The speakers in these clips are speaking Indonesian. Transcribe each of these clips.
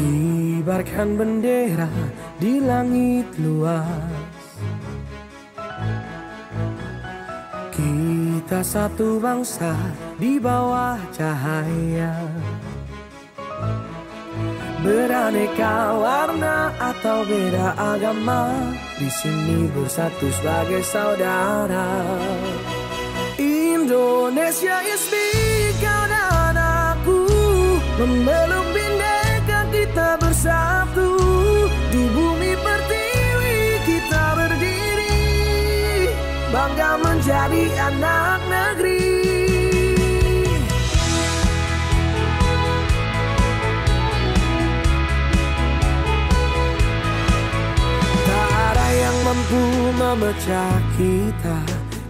Kibarkan bendera di langit luas. Kita satu bangsa di bawah cahaya. Beraneka warna atau beda agama, di sini bersatu sebagai saudara. Indonesia is big, kau dan aku memeluk bindeka, kita bersatu. Di bumi pertiwi kita berdiri, bangga menjadi anak negeri. Tak ada yang mampu memecah kita,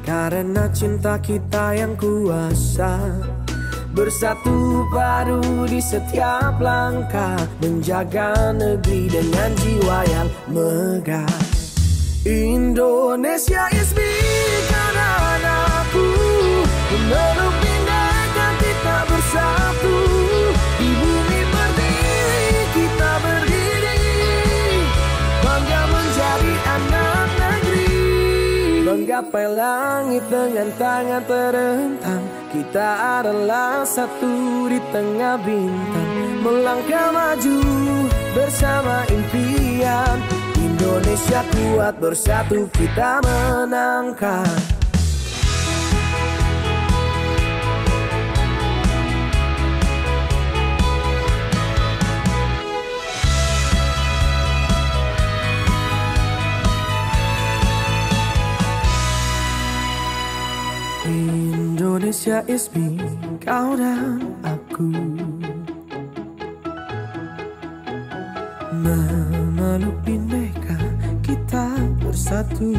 karena cinta kita yang kuasa. Bersatu padu di setiap langkah, menjaga negeri dengan jiwa yang megah. Indonesia is big, karena aku memeluk bindeka, kita bersatu. Di bumi pertiwi kita berdiri, bangga menjadi anak negeri. Menggapai langit dengan tangan terentang, kita adalah satu di tengah bintang. Melangkah maju bersama impian, Indonesia kuat bersatu kita menangkan. Indonesia is me, kau dan aku, memeluk bindeka, kita bersatu.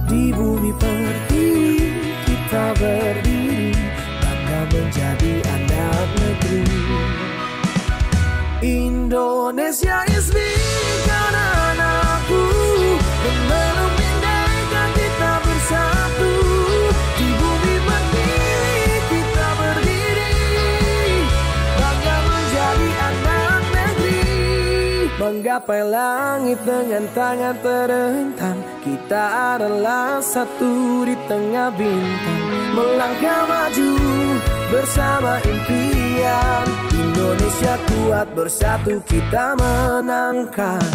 Di bumi pertiwi kita berdiri, bangga menjadi anak negeri. Indonesia is me, kau dan aku, memeluk bindeka, kita bersatu. Di bumi pertiwi kita berdiri, bangga menjadi anak negeri. Menggapai langit dengan tangan terentang, kita adalah satu di tengah bintang. Melangkah maju bersama impian, Indonesia kuat bersatu kita menangkan.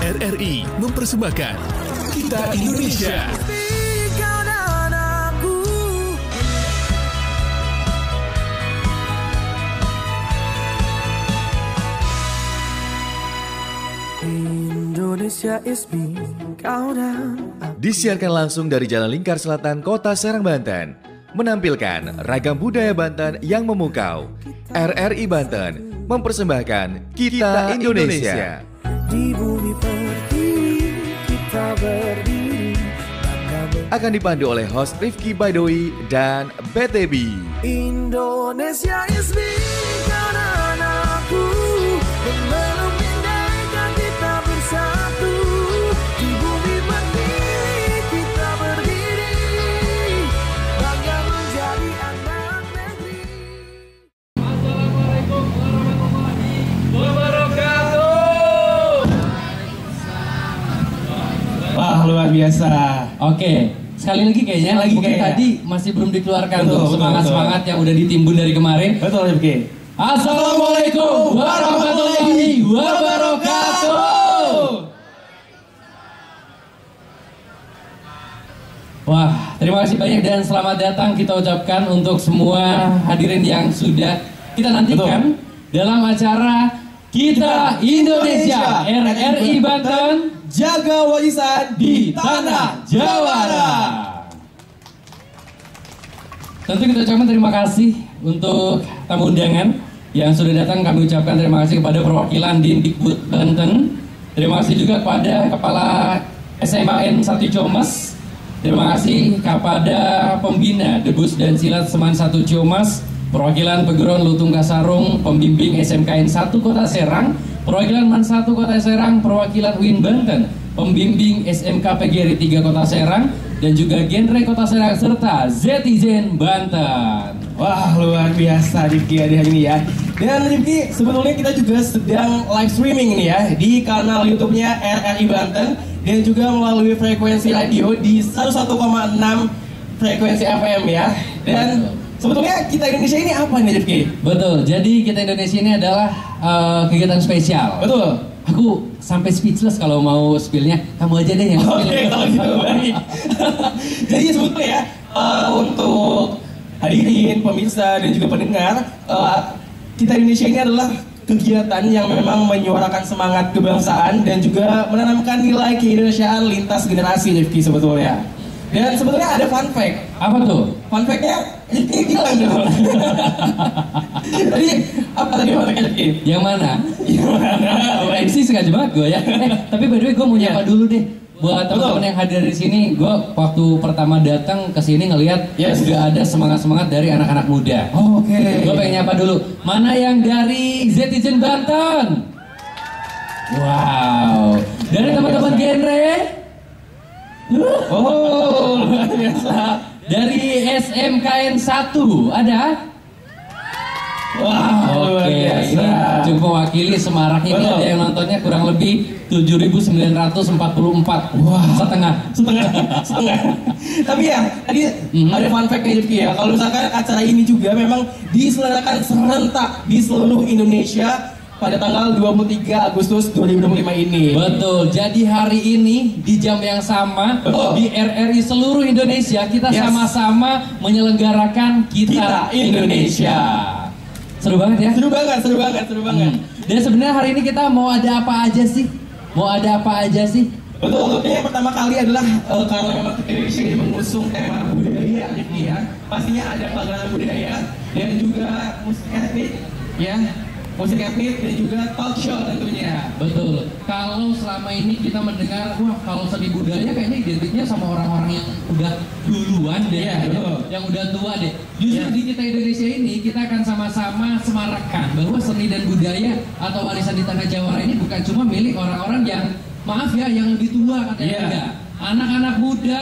RRI mempersembahkan Kita Indonesia. Kau dan aku. Indonesia is me, kau dan aku. Disiarkan langsung dari Jalan Lingkar Selatan, Kota Serang, Banten. Menampilkan ragam budaya Banten yang memukau. RRI Banten mempersembahkan Kita Indonesia. Di bumi pertiwi kita berdiri. Akan dipandu oleh host Rifki Baidowi dan BTB. Indonesia is me, kau dan aku. Belum indahkan kita bersatu. Di bumi pertiwi kita berdiri. Bangga menjadi anak negeri. Assalamualaikum warahmatullahi wabarakatuh. Wah, luar biasa. Oke, sekali lagi kayaknya mungkin kayaknya. tadi masih belum dikeluarkan Betul, tuh betul, semangat-semangat yang udah ditimbun dari kemarin. Betul, Rifki. Assalamualaikum warahmatullahi wabarakatuh. Wah, terima kasih banyak dan selamat datang kita ucapkan untuk semua hadirin yang sudah kita nantikan dalam acara Kita Indonesia RRI Banten Jaga warisan di Tanah Jawara. Tentu kita ucapkan terima kasih untuk tamu undangan yang sudah datang. Kami ucapkan terima kasih kepada perwakilan Dindikbud Banten. Terima kasih juga kepada Kepala SMAN 1 Ciamas. Terima kasih kepada Pembina Debus dan Silat Seman 1 Ciamas, perwakilan Pegeron Lutung Kasarung, pembimbing SMKN 1 Kota Serang, perwakilan MAN 1 Kota Serang, perwakilan UIN Banten, pembimbing SMK PGRI 3 Kota Serang, dan juga Genre Kota Serang serta Zetizen Banten. Wah, luar biasa Rifki hari ini ya. Dan Rifki, sebetulnya kita juga sedang live streaming ini ya di kanal YouTube-nya RRI Banten dan juga melalui frekuensi radio di 101,6 frekuensi FM ya. Dan sebetulnya Kita Indonesia ini apa nih Rifki? Betul, jadi Kita Indonesia ini adalah kegiatan spesial. Betul. Aku sampai speechless kalau mau spill-nya. Kamu aja deh yang spill. Oke, kalau gitu baik. Jadi sebetulnya ya untuk hadirin, pemirsa dan juga pendengar, Kita Indonesia ini adalah kegiatan yang memang menyuarakan semangat kebangsaan dan juga menanamkan nilai keindonesiaan lintas generasi Rifki sebetulnya. Dan sebetulnya ada fun fact. Apa tuh? Fun fact-nya Rifki bilang dong. Tadi apa tadi fun fact Rifki? Yang mana? Yang mana? MC sengaja banget gue ya. Tapi by the way gue mau nyapa dulu deh. Buat teman-teman yang hadir di sini, gue waktu pertama datang ke sini ngelihat sudah ada semangat-semangat dari anak-anak muda. Oke. Gue pengen nyapa dulu. Mana yang dari Zetizen Banten? Wow. Dari teman-teman genre? Oh, luar biasa. Dari SMKN 1 ada? Wah, luar Oke, biasa. ini cukup mewakili Semarang ini. Betul. Ada yang nontonnya kurang lebih 7.944. Wah. Setengah. Tapi ya, tadi ada fun fact nih Rifki ya. Kalau misalkan acara ini juga memang diselenggarakan serentak di seluruh Indonesia pada tanggal 23 Agustus 2025 ini. Betul, jadi hari ini di jam yang sama Betul. di RRI seluruh Indonesia kita Yes. sama-sama menyelenggarakan Kita Indonesia. Seru banget ya? Seru banget. Dan sebenarnya hari ini kita mau ada apa aja sih? Betul, yang pertama kali adalah karena memang Kita Indonesia ini mengusung tema budaya Rifki ya. Pastinya ada pagelaran budaya dan juga musik etnik ya. Musik etnik dan juga talk show tentunya. Betul. Kalau selama ini kita mendengar, wah kalau seni budaya kayaknya identiknya sama orang-orang yang udah duluan deh, Iya, betul. yang udah tua deh. Justru Iya. di Kita Indonesia ini kita akan sama-sama semarakkan bahwa seni dan budaya atau warisan di Tanah Jawara ini bukan cuma milik orang-orang yang maaf ya yang lebih tua katanya Iya. enggak. Anak-anak muda,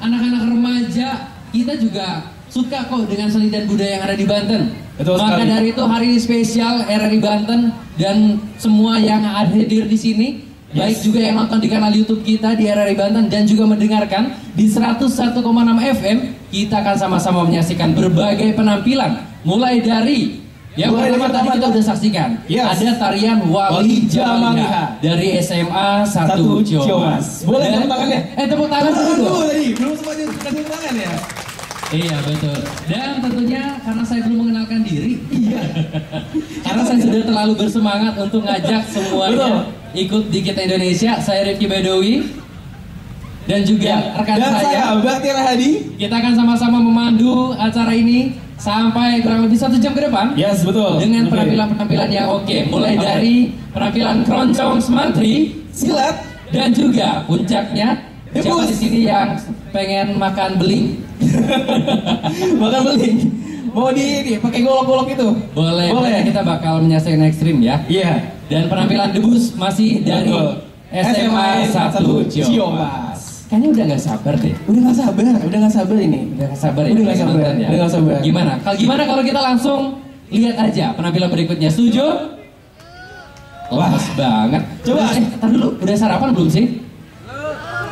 anak-anak remaja, kita juga suka kok dengan seni dan budaya yang ada di Banten. Betul Maka sekali. dari itu hari ini spesial RRI Banten dan semua yang hadir di sini, baik juga yang nonton di kanal YouTube kita di RRI Banten dan juga mendengarkan di 101,6 FM, kita akan sama-sama menyaksikan berbagai penampilan mulai dari Yang pertama tadi kita udah saksikan, ada tarian Wali Jamaliha dari SMA 1 Ciamas. Boleh tepuk tangannya? Tepuk tangan dulu. Tadi belum sempat kasih tangan ya. Iya betul. Dan tentunya karena saya belum mengenalkan diri, karena saya sudah terlalu bersemangat untuk ngajak semuanya ikut di Kita Indonesia. Saya Rifki Baidowi dan juga rekan saya Bakti Rahadi. Kita akan sama-sama memandu acara ini sampai kurang lebih 1 jam ke depan. Yes, betul. Dengan penampilan-penampilan yang oke. Mulai dari penampilan keroncong semantri, silat, dan juga puncaknya siapa di sini yang pengen makan beling? Makan beling. Mau pakai golok-golok itu? Boleh. Kita bakal menyaksikan ekstrim ya. Iya. Dan penampilan debus masih dari SMA 1 Ciamas. Kayaknya udah nggak sabar deh. Udah nggak sabar ini. Udah nggak sabar ya. Udah nggak sabar. Gimana kalau kita langsung lihat aja penampilan berikutnya? Setuju? Wah, banget. Coba. Tar dulu. Udah sarapan belum sih?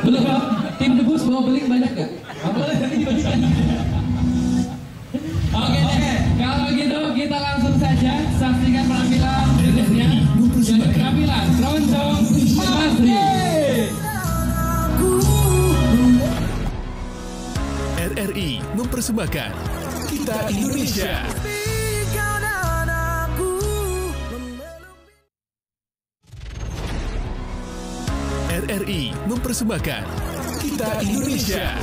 Belum. Tim debus bawa beling banyak gak? Oke. Kalau gitu kita langsung saja saksikan penampilan berikutnya. Jadi penampilan keroncong semantri. RRI mempersembahkan Kita Indonesia. RRI mempersembahkan Kita Indonesia.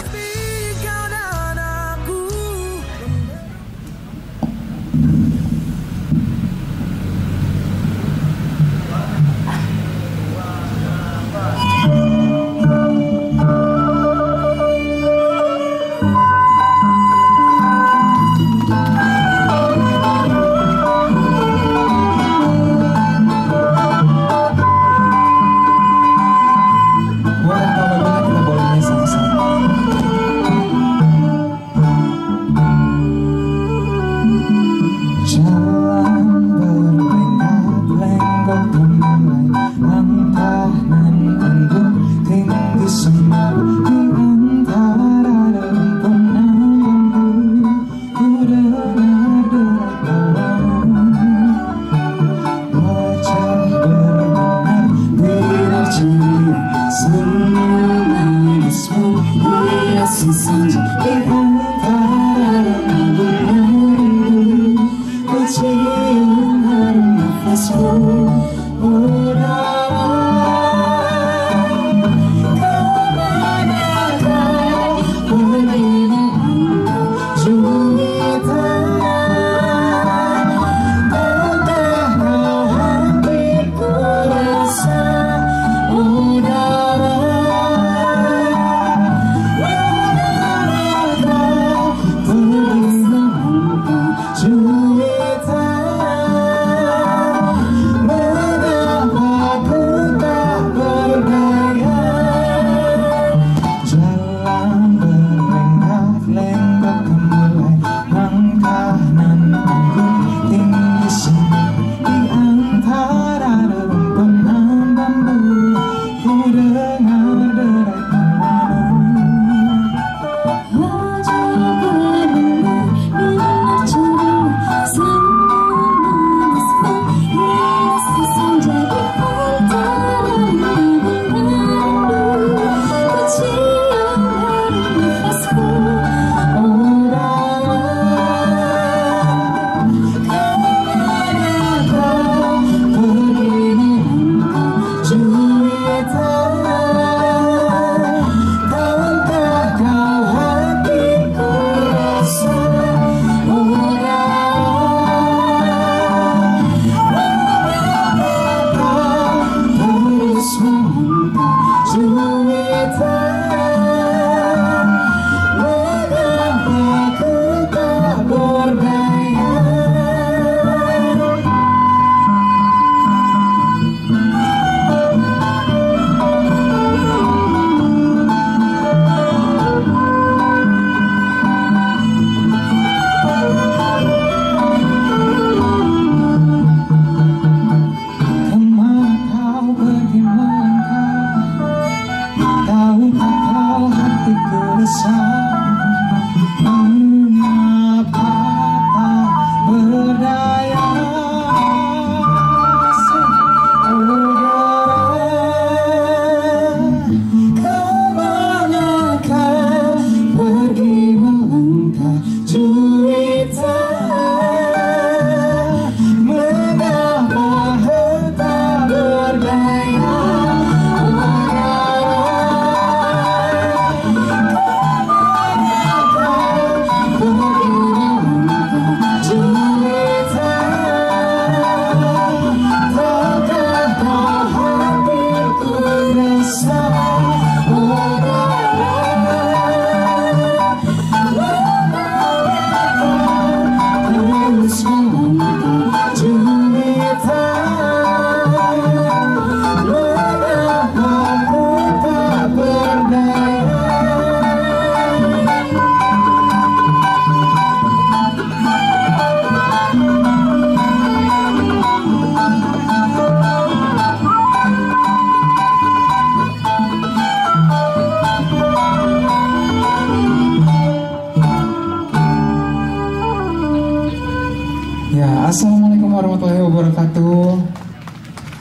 Assalamualaikum warahmatullahi wabarakatuh.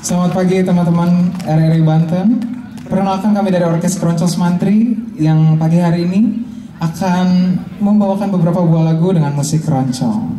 Selamat pagi teman-teman RRI Banten. Perkenalkan kami dari Orkes Keroncong Semantri yang pagi hari ini akan membawakan beberapa buah lagu dengan musik keroncong.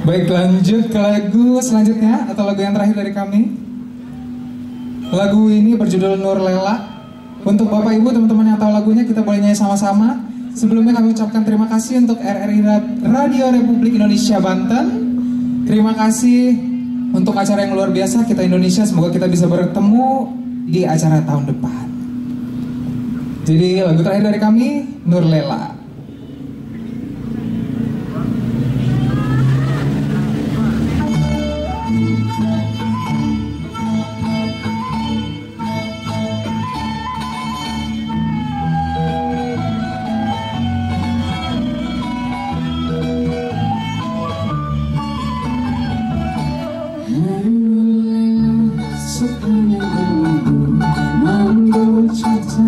Baik, lanjut ke lagu selanjutnya atau lagu yang terakhir dari kami. Lagu ini berjudul Nur Lela. Untuk Bapak Ibu, teman-teman yang tahu lagunya, kita boleh nyanyi sama-sama. Sebelumnya kami ucapkan terima kasih untuk RRI Radio Republik Indonesia Banten. Terima kasih untuk acara yang luar biasa Kita Indonesia. Semoga kita bisa bertemu di acara tahun depan. Jadi lagu terakhir dari kami, Nur Lela. Mambo Chata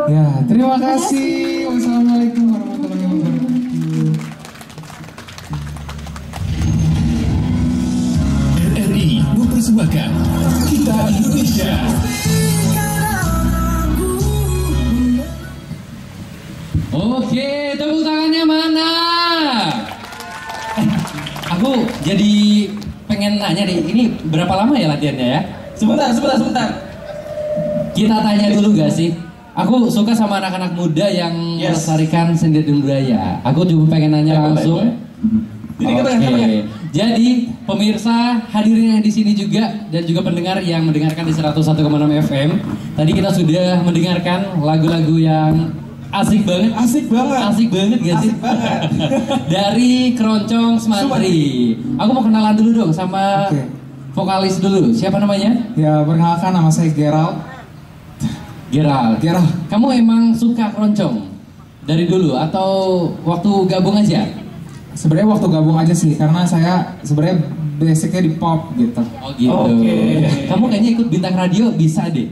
Ya, terima kasih. Wassalamualaikum warahmatullahi wabarakatuh. RRI mempersembahkan Kita Indonesia. Oke, tepuk tangannya mana? Aku jadi pengen nanya nih, ini berapa lama ya latihannya ya? Sebentar. Kita tanya dulu gak sih? Aku suka sama anak-anak muda yang melestarikan seni dan budaya. Aku juga pengen nanya langsung. Oke. Jadi pemirsa hadirin yang di sini juga dan juga pendengar yang mendengarkan di 101,6 FM. Tadi kita sudah mendengarkan lagu-lagu yang asik banget gak sih? Asik banget. Dari Keroncong Semantri. Aku mau kenalan dulu dong sama vokalis dulu. Siapa namanya? Ya, perkenalkan nama saya Gerald. Gerald. Kamu emang suka keroncong dari dulu atau waktu gabung aja? Sebenarnya waktu gabung aja sih, karena saya sebenarnya basicnya di pop gitu. Oh gitu. Kamu kayaknya ikut bintang radio bisa deh.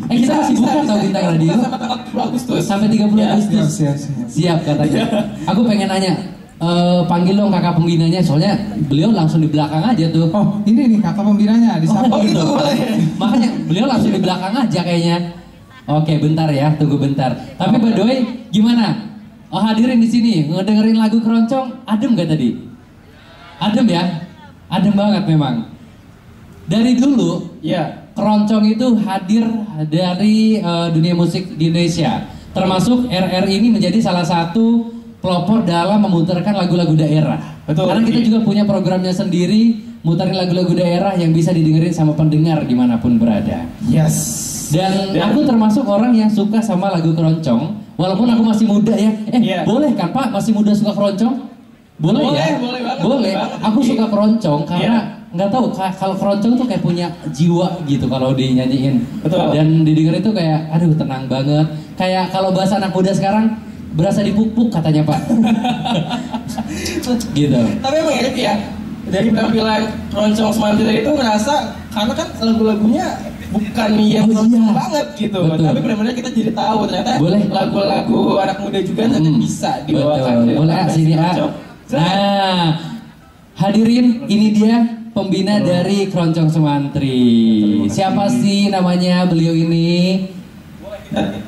Kita masih buka tau bintang radio sampai 30 Agustus. Siap katanya. Aku pengen nanya, panggil dong kakak pembinanya, soalnya beliau langsung di belakang aja tuh. Oh, ini nih kakak pembinanya di sana. Gitu. Makanya beliau langsung di belakang aja kayaknya. Oke, bentar ya, tunggu bentar. Tapi by the way, gimana? Oh, hadirin di sini ngedengerin lagu Keroncong, adem gak tadi? Adem ya? Adem banget memang. Dari dulu, Keroncong itu hadir dari dunia musik di Indonesia. Termasuk RRI ini menjadi salah satu pelopor dalam memutarkan lagu-lagu daerah. Betul. Karena kita juga punya programnya sendiri, muterin lagu-lagu daerah yang bisa didengerin sama pendengar dimanapun berada. Yes. Dan aku termasuk orang yang suka sama lagu Keroncong, walaupun aku masih muda ya. Boleh kan Pak, masih muda suka Keroncong? Boleh ya? Boleh. Aku suka Keroncong karena nggak tahu kalau Keroncong tuh kayak punya jiwa gitu kalau dinyanyiin. Betul. Dan didengar itu kayak, aduh tenang banget. Kayak kalau bahasa anak muda sekarang, berasa dipupuk katanya Pak. Gitu. Tapi emang enak ya, dari penampilan Keroncong Semantri itu ngerasa karena kan lagu-lagunya bukan yang banget gitu. Betul. Tapi benar-benar kita jadi tahu ternyata lagu-lagu anak muda juga ternyata bisa dibawakan. Boleh sini Nah, hadirin, ini dia pembina dari Keroncong Semantri. Siapa sih namanya beliau ini?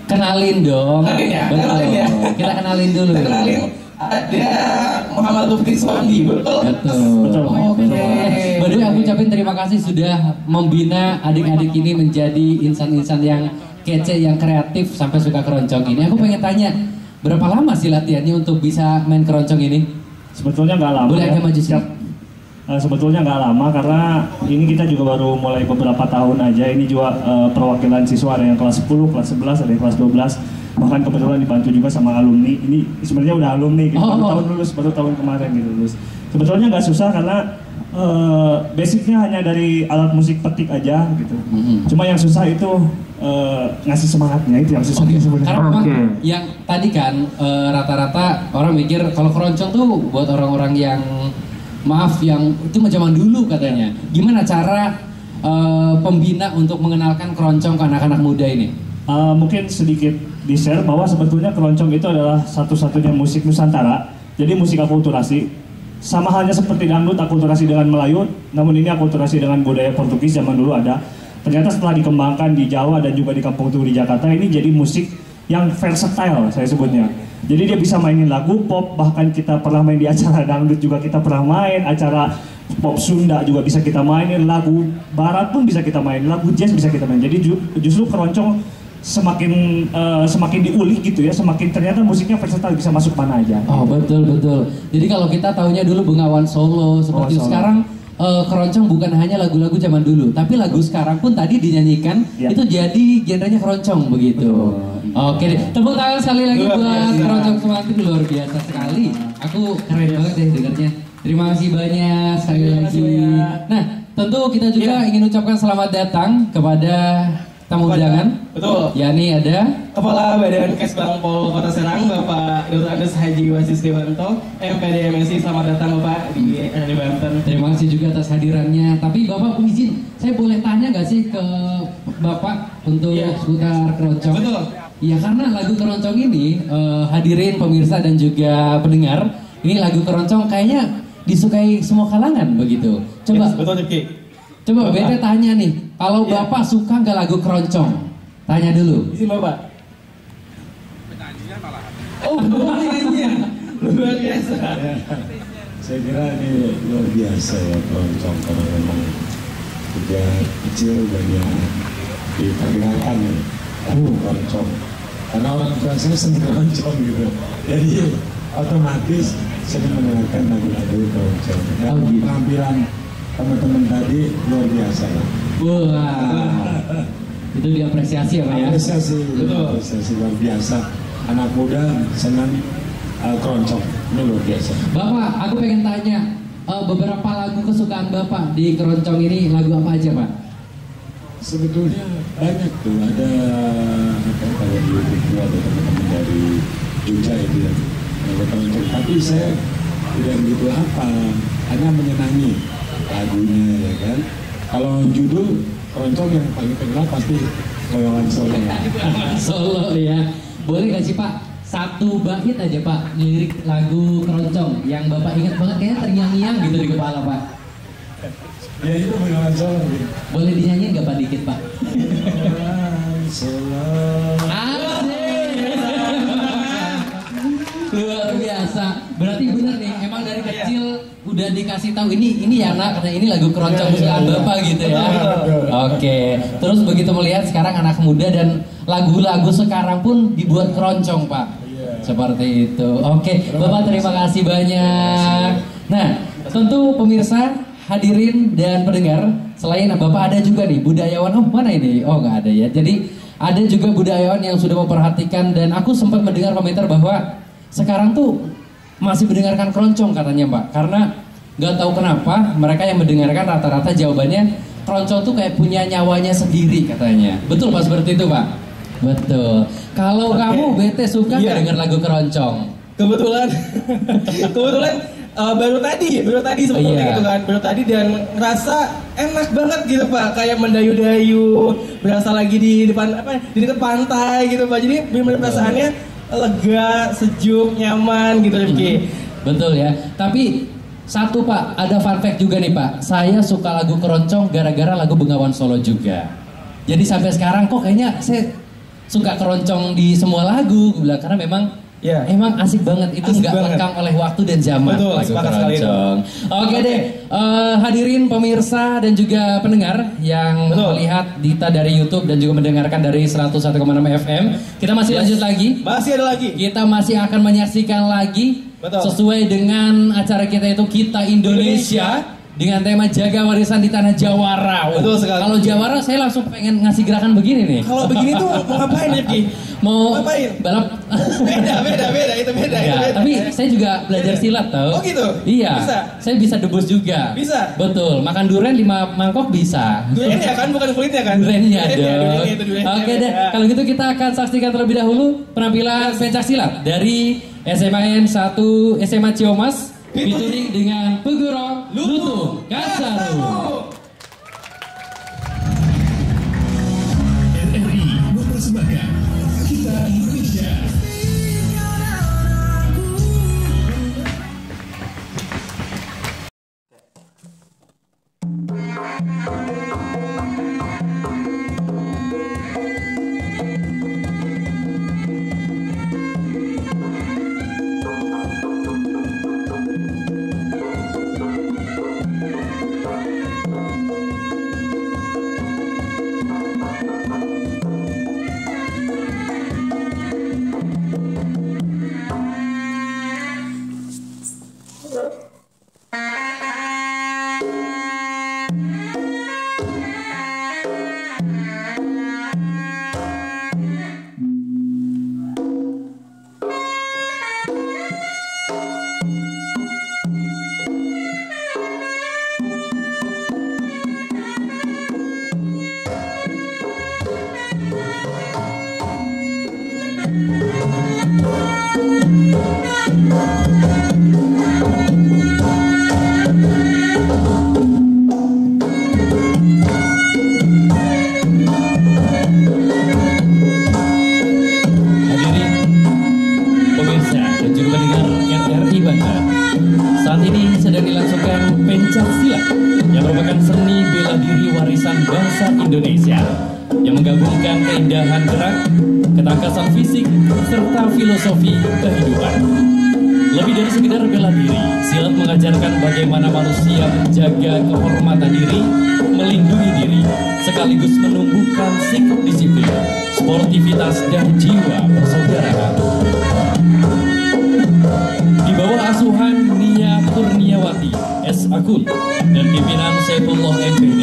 Kenalin dong. Kenalin ya. Kita kenalin dulu. Ada Muhammad Lutfi Swandi, betul. By the way, aku ucapin terima kasih sudah membina adik-adik ini menjadi insan-insan yang kece, yang kreatif sampai suka keroncong ini. Aku pengen tanya, berapa lama sih latihannya untuk bisa main keroncong ini? Sebetulnya nggak lama. Boleh agak maju sih. Sebetulnya nggak lama karena ini kita juga baru mulai beberapa tahun aja. Ini juga perwakilan siswa, ada yang kelas 10, kelas 11, ada yang kelas 12. Bahkan kebetulan dibantu juga sama alumni. Ini sebenarnya udah alumni, gitu. baru tahun kemarin gitu lulus. Sebetulnya nggak susah karena basicnya hanya dari alat musik petik aja gitu. Cuma yang susah itu ngasih semangatnya, itu yang susah sebenarnya. Karena memang yang tadi kan rata-rata orang mikir kalau keroncong tuh buat orang-orang yang yang itu zaman dulu katanya. Gimana cara pembina untuk mengenalkan keroncong ke anak-anak muda ini? Mungkin sedikit di-share bahwa sebetulnya keroncong itu adalah satu-satunya musik Nusantara. Jadi musik akulturasi, sama halnya seperti dangdut akulturasi dengan Melayu, namun ini akulturasi dengan budaya Portugis zaman dulu ada. Ternyata setelah dikembangkan di Jawa dan juga di Kampung Tugu di Jakarta, ini jadi musik yang versatile saya sebutnya. Jadi dia bisa mainin lagu pop, bahkan kita pernah main di acara dangdut juga kita pernah main, acara pop Sunda juga bisa kita mainin, lagu barat pun bisa kita main, lagu jazz bisa kita main. Jadi justru keroncong semakin diulik gitu ya, semakin ternyata musiknya versatile, bisa masuk mana aja. Oh betul. Jadi kalau kita taunya dulu Bengawan Solo seperti itu, sekarang keroncong bukan hanya lagu-lagu zaman dulu, tapi lagu sekarang pun tadi dinyanyikan itu jadi genrenya keroncong begitu. Oke, tepuk tangan sekali lagi buat Keroncong Semantri, luar biasa sekali. Aku keren banget deh dengarnya. Terima kasih banyak sekali lagi. Nah, tentu kita juga ingin ucapkan selamat datang kepada tamu undangan. Betul. Yani ada Kepala Badan Kesbang Pol Kota Serang, Bapak Dr. Andes Haji Wasis Dewanto, MPD MSI. Selamat datang Bapak di RRI Banten. Terima kasih juga atas hadirannya. Tapi Bapak izin, saya boleh tanya nggak sih ke Bapak untuk seputar keroncong? Betul. Ya karena lagu keroncong ini hadirin pemirsa dan juga pendengar, ini lagu keroncong kayaknya disukai semua kalangan begitu. Coba, Yes, betul Ki. Coba Bete tanya nih, kalau Bapak suka nggak lagu keroncong? Tanya dulu. Isi Bapak. Oh, boleh luar biasa. Saya kira ini luar biasa ya keroncong, karena memang sejak kecil banyak diperkenalkan ya keroncong. Karena orang tua saya senang keroncong gitu, jadi otomatis sering mendengarkan lagu-lagu keroncong. Dan penampilan teman-teman tadi luar biasa ya. Wah, itu diapresiasi ya Pak ya? Apresiasi luar biasa. Anak muda senang keroncong, ini luar biasa. Bapak, aku pengen tanya, beberapa lagu kesukaan Bapak di keroncong ini lagu apa aja Pak? Sebetulnya banyak tuh, ada apa kalau di YouTube itu ada teman-teman dari Jogja itu ya, ada keroncong. Tapi saya tidak begitu apa, hanya menyenangi lagunya ya kan. Kalau judul keroncong yang paling terkenal pasti Boyolali Solo. Solo ya. Boleh gak sih Pak? Satu bait aja Pak, lirik lagu keroncong yang Bapak ingat banget, kayaknya terngiang-ngiang gitu di kepala Pak. Ya itu Boyolali Solo. Boleh dinyanyiin gak Pak dikit Pak? Boyolali Solo. Luar biasa. Berarti bener nih, emang dari kecil udah dikasih tahu ini ya nak, karena ini lagu keroncong kesukaan Bapak gitu ya. Oke. Terus begitu melihat sekarang anak muda dan lagu-lagu sekarang pun dibuat keroncong Pak. Seperti itu. Oke, Bapak terima kasih banyak. Nah, tentu pemirsa, hadirin dan pendengar, selain Bapak ada juga nih budayawan. Oh mana ini? Oh nggak ada ya. Jadi ada juga budayawan yang sudah memperhatikan, dan aku sempat mendengar komentar bahwa sekarang tuh masih mendengarkan keroncong katanya Pak. Karena nggak tahu kenapa mereka yang mendengarkan rata-rata jawabannya keroncong tuh kayak punya nyawanya sendiri katanya. Betul Pak seperti itu Pak? Betul. Kalau kamu Bete suka nggak dengar lagu keroncong? Kebetulan baru tadi seperti itu kan, baru tadi, dan rasa enak banget gitu Pak, kayak mendayu-dayu, berasa lagi di depan di dekat pantai gitu Pak. Jadi benar perasaannya lega, sejuk, nyaman gitu Rifki. Betul ya. Tapi satu Pak, ada fun fact juga nih Pak. Saya suka lagu keroncong gara-gara lagu Bengawan Solo juga. Jadi sampai sekarang kok kayaknya saya suka keroncong di semua lagu, gue bilang, karena memang emang asik banget. Itu nggak lekang oleh waktu dan zaman. Betul, lagu keroncong. Oke deh, hadirin pemirsa dan juga pendengar yang melihat Dita dari YouTube dan juga mendengarkan dari 101,6 FM. Kita masih lanjut lagi. Masih ada lagi. Kita masih akan menyaksikan lagi. Betul. Sesuai dengan acara kita itu Kita Indonesia dengan tema Jaga Warisan di Tanah Jawara. Betul sekali. Kalau Jawara saya langsung pengen ngasih gerakan begini nih. Kalau begini tuh mau ngapain Rifki? Mau ngapain? Balap. Beda, itu beda. Tapi saya juga belajar silat tau. Oh gitu? Iya. Bisa? Saya bisa debus juga. Bisa? Betul. Makan durian 5 mangkok bisa. Duriannya kan, bukan kulitnya kan? Duriannya dong. Duriannya. Oke deh. Kalau gitu kita akan saksikan terlebih dahulu penampilan pencak silat dari SMAN 1 SMA Ciomas featuring dengan Pegoro Lutung Kasaru. RRI mempersembahkan Kita Indonesia. Indonesia yang menggabungkan keindahan gerak, ketangkasan fisik, serta filosofi kehidupan. Lebih dari sekedar bela diri, silat mengajarkan bagaimana manusia menjaga kehormatan diri, melindungi diri, sekaligus menumbuhkan sikap disiplin, sportivitas, dan jiwa persaudaraan. Di bawah asuhan Nia Kurniawati, S. Akun, dan pimpinan Saifullah MPD,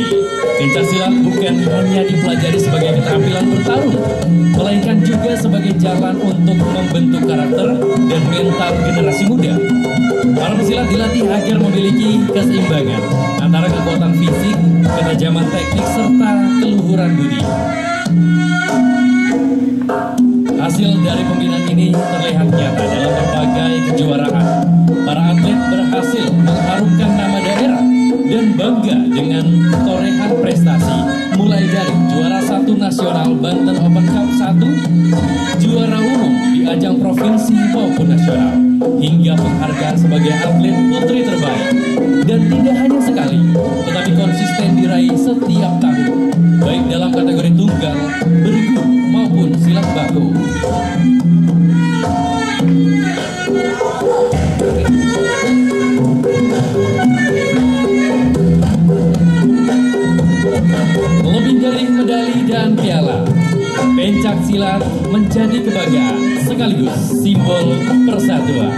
pencaksilat bukan hanya dipelajari sebagai keterampilan bertarung, melainkan juga sebagai jalan untuk membentuk karakter dan mental generasi muda. Para pesilat dilatih agar memiliki keseimbangan antara kekuatan fisik, ketajaman teknik, serta keluhuran budi. Hasil dari pembinaan ini terlihat nyata dalam berbagai kejuaraan. Para atlet berhasil mengharumkan nama daerah dan bangga dengan torehan prestasi, mulai dari juara 1 nasional Banten Open Cup 1, juara umum di ajang provinsi maupun nasional, hingga penghargaan sebagai atlet putri terbaik. Dan tidak hanya sekali, tetapi konsisten diraih setiap tahun, baik dalam kategori tunggal, bergu, maupun silat baku. Lebih dari medali dan piala, pencak silat menjadi kebanggaan sekaligus simbol persatuan.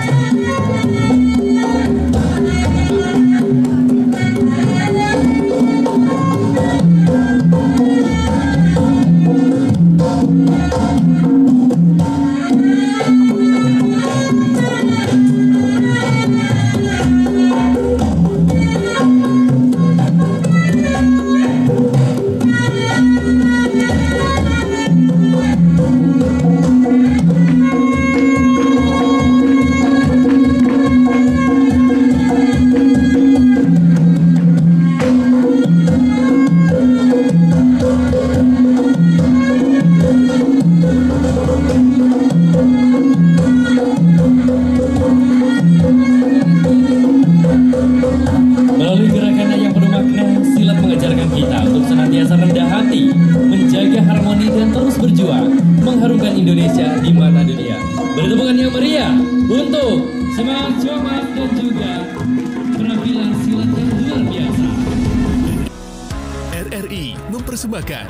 Mempersembahkan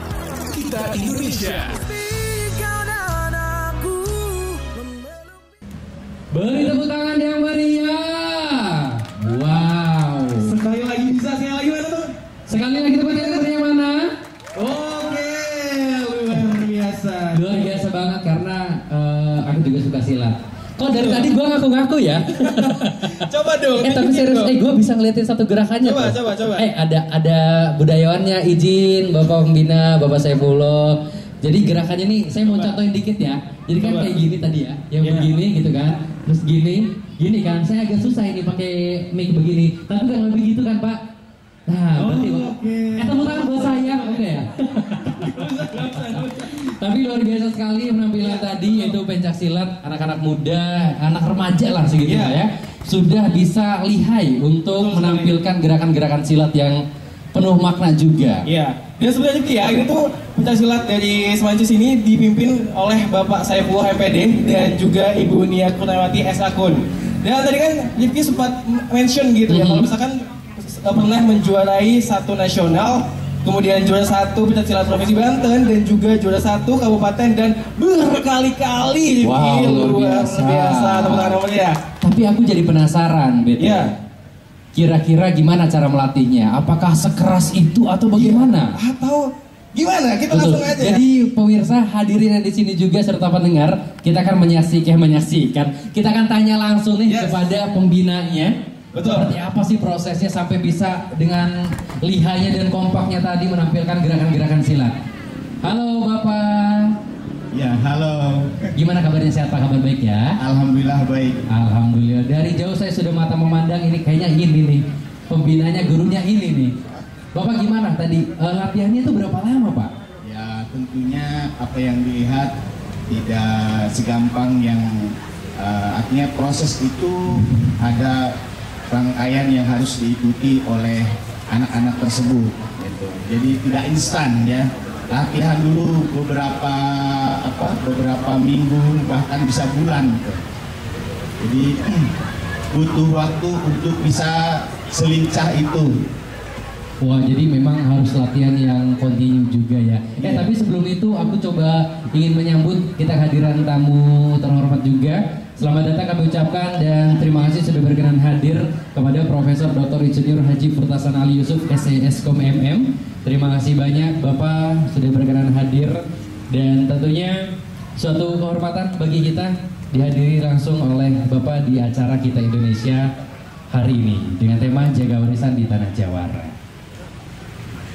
Kita Indonesia. Beri tepuk tangan yang meriah. Wow. Sekali lagi bisa, sekali lagi mana tuh? Sekali lagi tepuk tangan yang mana? Oke, luar biasa. Luar biasa banget karena aku juga suka silat. Kok dari tadi gue ngaku-ngaku ya? Coba dong. Tapi serius, gue bisa ngeliatin satu gerakannya. Coba. Ada budayawannya, izin Bapak Pembina, Bapak Saifullah. Jadi gerakannya nih, saya mau contohin dikit ya. Jadi kan kayak gini tadi ya, yang begini gitu kan. Terus gini kan. Saya agak susah ini pakai mic begini. Tapi kan lebih gitu kan Pak. Nah, berarti tepuk tangan buat saya, oke ya. Tapi luar biasa sekali penampilan tadi, yaitu pencak silat anak-anak muda, anak remaja lah segitu ya. Sudah bisa lihai untuk menampilkan gerakan-gerakan silat yang penuh makna juga. Iya. Dan sebenarnya ya, ini tuh pencak silat dari Semancis ini dipimpin oleh Bapak Saifullah MPD dan juga Ibu Nia Kurniawati S. Akun. Dan tadi kan Rifki sempat mention gitu ya, kalau misalkan pernah menjuarai 1 nasional, kemudian juara 1 pencak silat provinsi Banten, dan juga juara 1 kabupaten, dan berkali-kali. Wow, luar biasa. Ya. Tapi aku jadi penasaran, Bet. Ya. Kira-kira gimana cara melatihnya? Apakah sekeras itu atau bagaimana? Atau gimana? Kita langsung aja. Jadi pemirsa hadirin di sini juga serta pendengar, kita akan menyaksikan. Kita akan tanya langsung nih kepada pembinanya. Betul. Seperti apa sih prosesnya sampai bisa dengan lihainya dan kompaknya tadi menampilkan gerakan-gerakan silat. Halo Bapak. Ya, halo. Gimana kabarnya, sehat Pak? Kabar baik ya? Alhamdulillah baik. Alhamdulillah. Dari jauh saya sudah mata memandang ini, kayaknya ini nih. Pembinanya, gurunya ini nih. Bapak gimana tadi? Latihannya itu berapa lama Pak? Ya, tentunya apa yang dilihat tidak segampang yang artinya proses itu ada rangkaian yang harus diikuti oleh anak-anak tersebut gitu. jadi tidak instan ya. Latihan dulu beberapa minggu bahkan bisa bulan gitu. Jadi butuh waktu untuk bisa selincah itu. Wah, jadi memang harus latihan yang kontinu juga ya. Tapi sebelum itu aku coba ingin menyambut kita kehadiran tamu terhormat juga. Selamat datang kami ucapkan dan terima kasih sudah berkenan hadir kepada Profesor Dr. Insinyur Haji Furtasan Ali Yusuf SESkom MM. Terima kasih banyak Bapak sudah berkenan hadir dan tentunya suatu kehormatan bagi kita dihadiri langsung oleh Bapak di acara Kita Indonesia hari ini dengan tema Jaga Warisan di Tanah Jawara.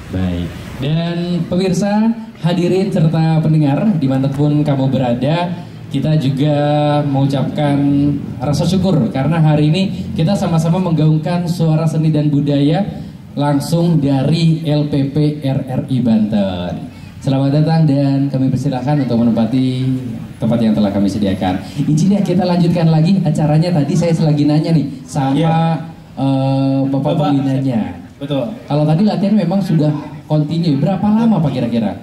Baik, dan pemirsa, hadirin serta pendengar dimanapun kamu berada, kita juga mengucapkan rasa syukur karena hari ini kita sama-sama menggaungkan suara seni dan budaya langsung dari LPP RRI Banten. Selamat datang dan kami persilahkan untuk menempati tempat yang telah kami sediakan. Izinnya kita lanjutkan lagi acaranya. Tadi saya selagi nanya nih sama Bapak pembinanya. Betul. Kalau tadi latihan memang sudah kontinu, berapa lama Pak kira-kira?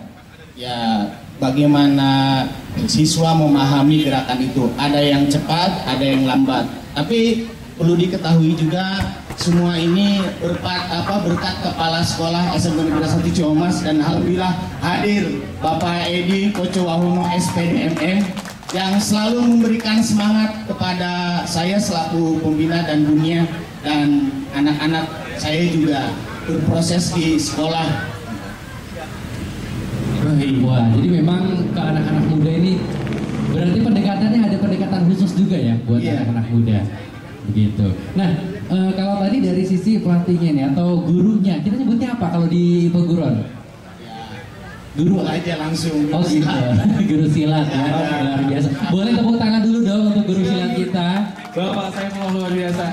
Ya, bagaimana siswa memahami gerakan itu. Ada yang cepat, ada yang lambat. Tapi perlu diketahui juga semua ini berkat kepala sekolah SMP Negeri 1 Ciamas dan alhamdulillah hadir Bapak Edi Kocowahono SPDMM yang selalu memberikan semangat kepada saya selaku pembina dan dunia dan anak-anak saya juga berproses di sekolah. Wah, jadi memang ke anak-anak muda ini berarti pendekatannya ada pendekatan khusus juga ya buat anak-anak muda. Begitu. Nah, kalau tadi dari sisi pelatihnya nih atau gurunya, kita nyebutnya apa kalau di perguruan? Guru aja langsung. Oh gitu. Guru silat ya. Luar biasa. Boleh tepuk tangan dulu dong untuk guru silat kita. Bapak saya mau luar biasa.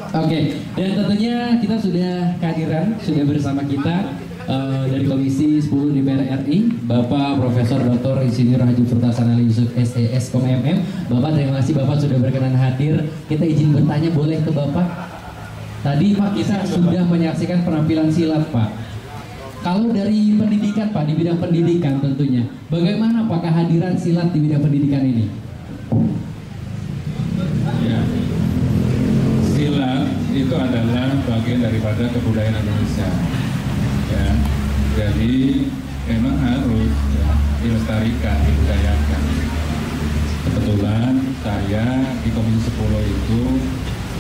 Oke, dan tentunya kita sudah kehadiran, sudah bersama kita dari Komisi 10 DPR RI, Bapak Profesor Dr. Insinyur Haji Furtasan Ali Yusuf SESkom MM. Bapak, terima kasih Bapak sudah berkenan hadir. Kita izin bertanya boleh ke Bapak? Tadi Pak kita sudah menyaksikan penampilan silat Pak. Kalau dari pendidikan Pak, di bidang pendidikan tentunya, bagaimana Pak kehadiran silat di bidang pendidikan ini? Ya. Silat itu adalah bagian daripada kebudayaan Indonesia. Ya, jadi memang harus dilestarikan, dibudayakan. Kebetulan saya di Komisi 10 itu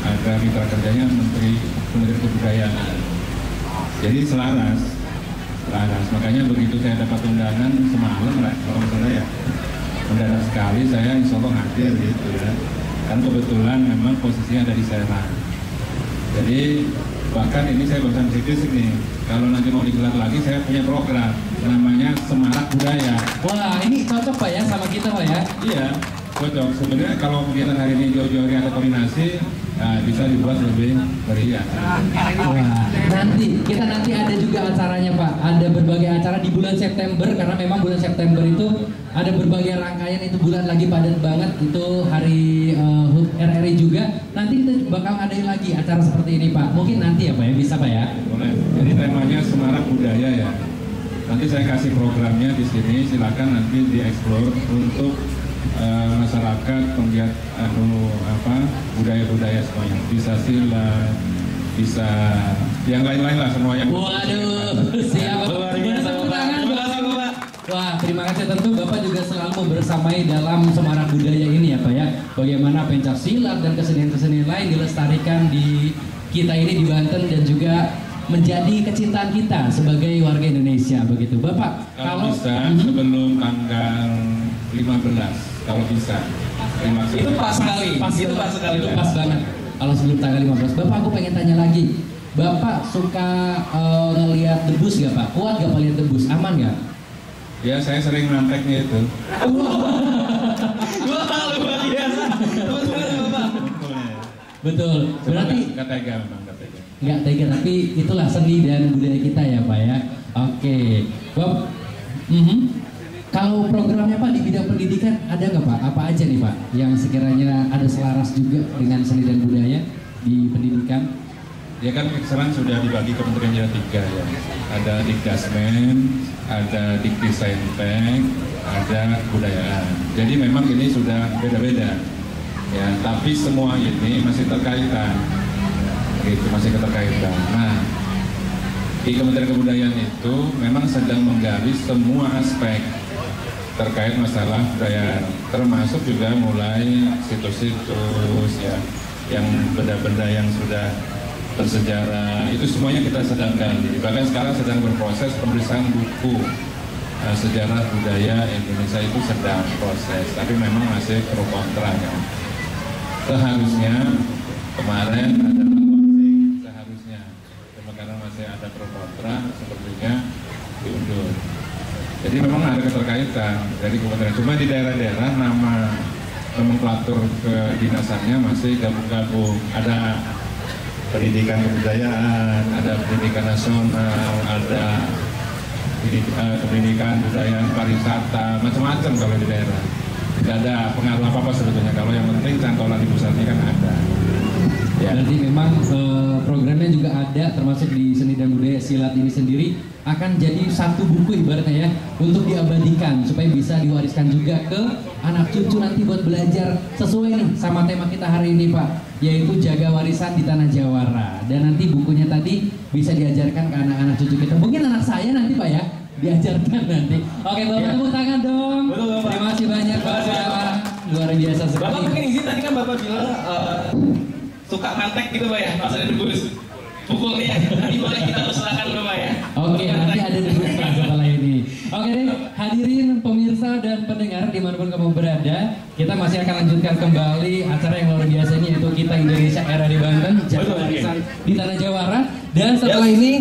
ada mitra kerjanya Menteri Kebudayaan. Jadi selaras. Makanya begitu saya dapat undangan semalam, kalau misalnya ya mendadak sekali saya insya Allah hadir gitu ya. Kan kebetulan memang posisinya ada di Serang. Jadi bahkan ini saya barusan fisik nih. Kalau nanti mau digelar lagi saya punya program namanya Semarak Budaya. Wah, ini cocok Pak ya sama kita Pak ya? Iya, cocok. Sebenarnya kalau kegiatan hari ini jauh-jauh hari ada koordinasi, bisa dibuat lebih meriah. Wah, nanti ada juga acaranya Pak. Ada berbagai acara di bulan September karena memang bulan September itu ada berbagai rangkaian, itu bulan lagi padat banget, itu hari HUT RRI juga. Nanti kita bakal ngadain lagi acara seperti ini Pak. Mungkin nanti ya Pak ya, bisa Pak ya? Boleh. Jadi temanya Semarak Budaya ya. Nanti saya kasih programnya di sini, silakan nanti dieksplor untuk masyarakat penggiat budaya-budaya semuanya. Bisa silat, bisa yang lain-lain lah semua yang. Waduh, siap. Luar biasa Bapak. Wah, terima kasih. Tentu Bapak juga selalu membersamai dalam Semarak Budaya ini ya Pak ya. Bagaimana pencak silat dan kesenian-kesenian lain dilestarikan di kita ini di Banten dan juga menjadi kecintaan kita sebagai warga Indonesia begitu. Bapak, kalau bisa sebelum tanggal 15 kalau bisa. Itu pas sekali. Itu pas banget. Kalau sebelum tanggal 15. Bapak, aku pengen tanya lagi. Bapak suka ngelihat debus gak Pak? Kuat gak Pak lihat debus? Aman gak? Ya, saya sering nanteknya itu. Wah, luar biasa. Betul. Berarti nggak tega memang, nggak tega. Nggak tega, tapi itulah seni dan budaya kita ya Pak ya. Oke, Bob. Kalau programnya Pak di bidang pendidikan ada nggak Pak? Apa aja nih Pak yang sekiranya ada selaras juga dengan seni dan budaya di pendidikan? Ya kan sekarang sudah dibagi kementerian jadi 3 ya. Ada Dikdasmen, ada Dikdissaintek, ada Kebudayaan. Jadi memang ini sudah beda-beda. Ya, tapi semua ini masih terkaitan. Gitu, masih keterkaitan. Nah, di Kementerian Kebudayaan itu memang sedang menggali semua aspek terkait masalah budaya, termasuk juga mulai situs-situs ya, yang benda-benda yang sudah bersejarah, itu semuanya kita sedang gali. Bahkan sekarang sedang berproses pemeriksaan buku sejarah budaya Indonesia, itu sedang proses, tapi memang masih pro kontra kan. Seharusnya kemarin ada unboxing, seharusnya, cuma karena masih ada pro kontra, sepertinya diundur. Jadi memang ada keterkaitan dari kementerian, cuma di daerah-daerah nama nomenklatur kedinasannya masih gabung-gabung. Ada pendidikan kebudayaan, ada pendidikan nasional, ada pendidikan budaya pariwisata, macam-macam kalau di daerah. Tidak ada pengaruh apa-apa sebetulnya, kalau yang penting cantollan di pusatnya kan ada. Ya. Berarti memang programnya juga ada, termasuk di seni dan budaya silat ini sendiri akan jadi satu buku ibaratnya ya, untuk diabadikan supaya bisa diwariskan juga ke anak cucu nanti buat belajar sesuai nih sama tema kita hari ini Pak, yaitu jaga warisan di tanah Jawara. Dan nanti bukunya tadi bisa diajarkan ke anak-anak cucu kita, mungkin anak saya nanti Pak ya, diajarkan nanti. Oke, Bapak tepuk tangan dong. Betul, Bapak. Terima kasih banyak Bapak. Luar biasa sekali. Bapak mungkin izin, tadi kan Bapak bilang suka mantek gitu Pak ya, pas ada debus pukulnya, nanti boleh kita persilakan Bapak ya. Oke, nanti ada debus Pak setelah ini. Oke deh, hadirin pemirsa dan pendengar dimanapun kamu berada, kita masih akan lanjutkan kembali acara yang luar biasa ini, yaitu Kita Indonesia RRI Banten, jaga warisan di tanah Jawara. Dan setelah ini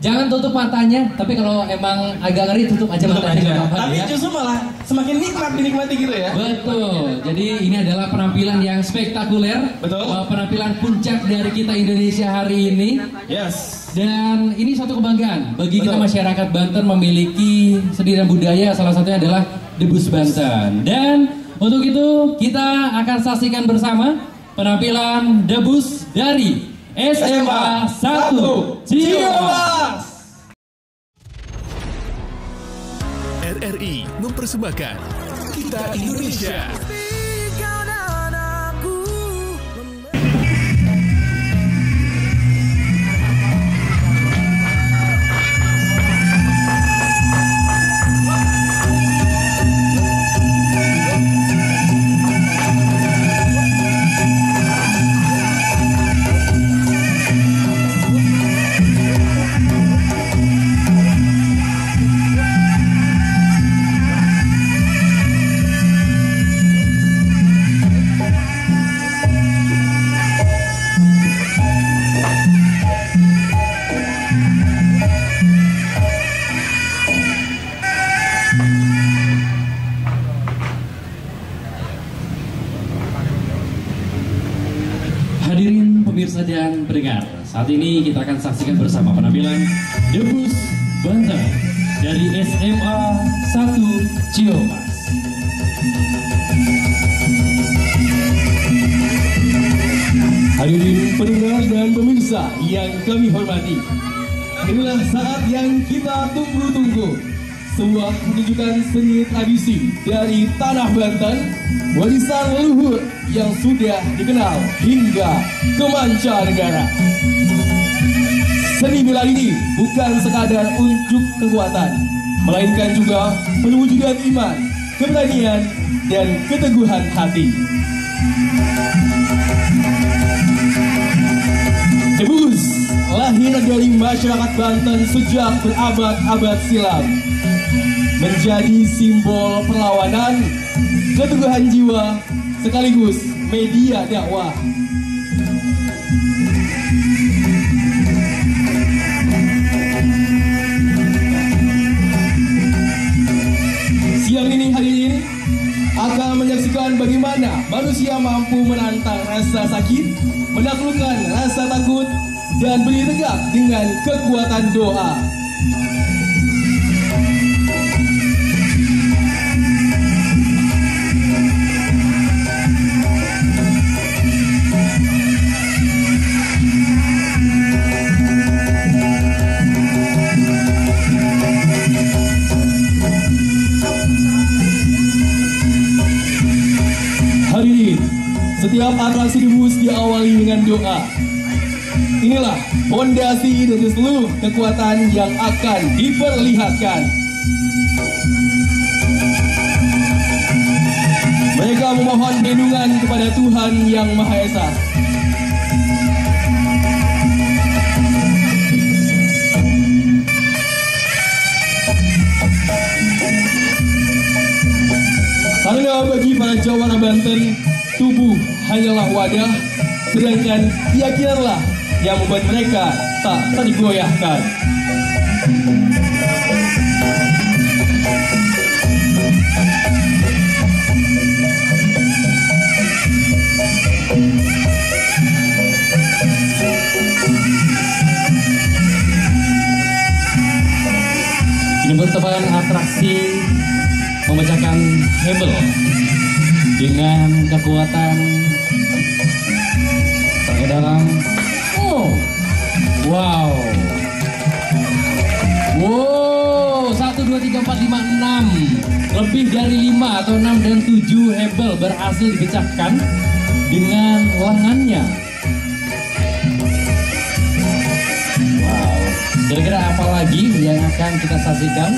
jangan tutup matanya, tapi kalau emang agak ngeri tutup aja matanya. Tapi ya. justru malah semakin dinikmati gitu ya. Betul. Jadi ini adalah penampilan yang spektakuler. Betul. Penampilan puncak dari Kita Indonesia hari ini. Yes. Dan ini suatu kebanggaan bagi kita masyarakat Banten memiliki seni dan budaya, salah satunya adalah Debus Banten. Dan untuk itu kita akan saksikan bersama penampilan Debus dari SMA 1 Ciamas. RRI mempersembahkan Kita Indonesia. Hadirin pemirsa dan pendengar, saat ini kita akan saksikan bersama penampilan Debus Banten dari SMA 1 Ciamas. Hadirin pendengar dan pemirsa yang kami hormati, inilah saat yang kita tunggu-tunggu. Sebuah pertunjukan seni tradisi dari tanah Banten, warisan leluhur yang sudah dikenal hingga ke mancanegara. Seni bela ini bukan sekadar unjuk kekuatan, melainkan juga perwujudan iman, keberanian, dan keteguhan hati. Debus lahir dari masyarakat Banten sejak berabad-abad silam, menjadi simbol perlawanan, keteguhan jiwa, sekaligus media dakwah. Siang ini hadirin akan menyaksikan bagaimana manusia mampu menantang rasa sakit, menaklukkan rasa takut, dan berdiri tegak dengan kekuatan doa. hadirin, setiap atraksi di bus diawali dengan doa. Inilah fondasi dari seluruh kekuatan yang akan diperlihatkan. Mereka memohon perlindungan kepada Tuhan Yang Maha Esa. Karena bagi para jawara Banten, tubuh hanyalah wadah, sedangkan keyakinanlah yang membuat mereka tak tergoyahkan. Ini merupakan atraksi memecahkan hebel dengan kekuatan pakai dalam. Wow, 1, 2, 3, 4, 5, 6 lebih dari 5 atau 6 dan 7 hebel berhasil dipecahkan dengan lengannya. Wow, kira-kira apa lagi yang akan kita saksikan?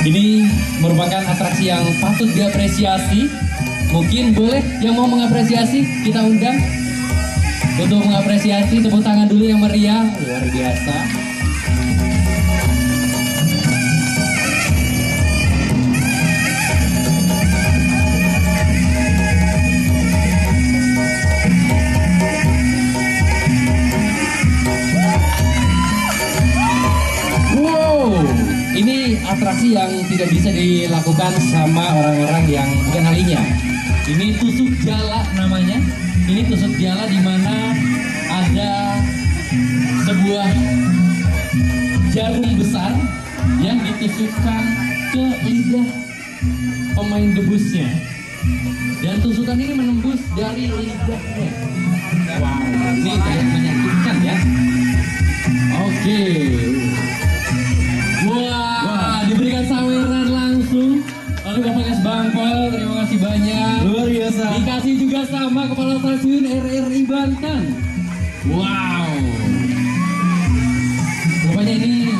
Ini merupakan atraksi yang patut diapresiasi. Mungkin boleh yang mau mengapresiasi kita undang untuk mengapresiasi. Tepuk tangan dulu yang meriah, luar biasa. Ini atraksi yang tidak bisa dilakukan sama orang-orang yang bukan ahlinya. Ini tusuk jala namanya. Ini tusuk jala di mana ada sebuah jarum besar yang ditusukkan ke lidah pemain debusnya. Dan tusukan ini menembus dari lidahnya. Wow, ini kayak menyakitkan ya. Oke. Wah, diberikan saweran langsung oleh Bapak Kes Bangpol. Terima kasih banyak. Luar biasa. Dikasih juga sama Kepala Stasiun RRI Banten. Wow. Rupanya ini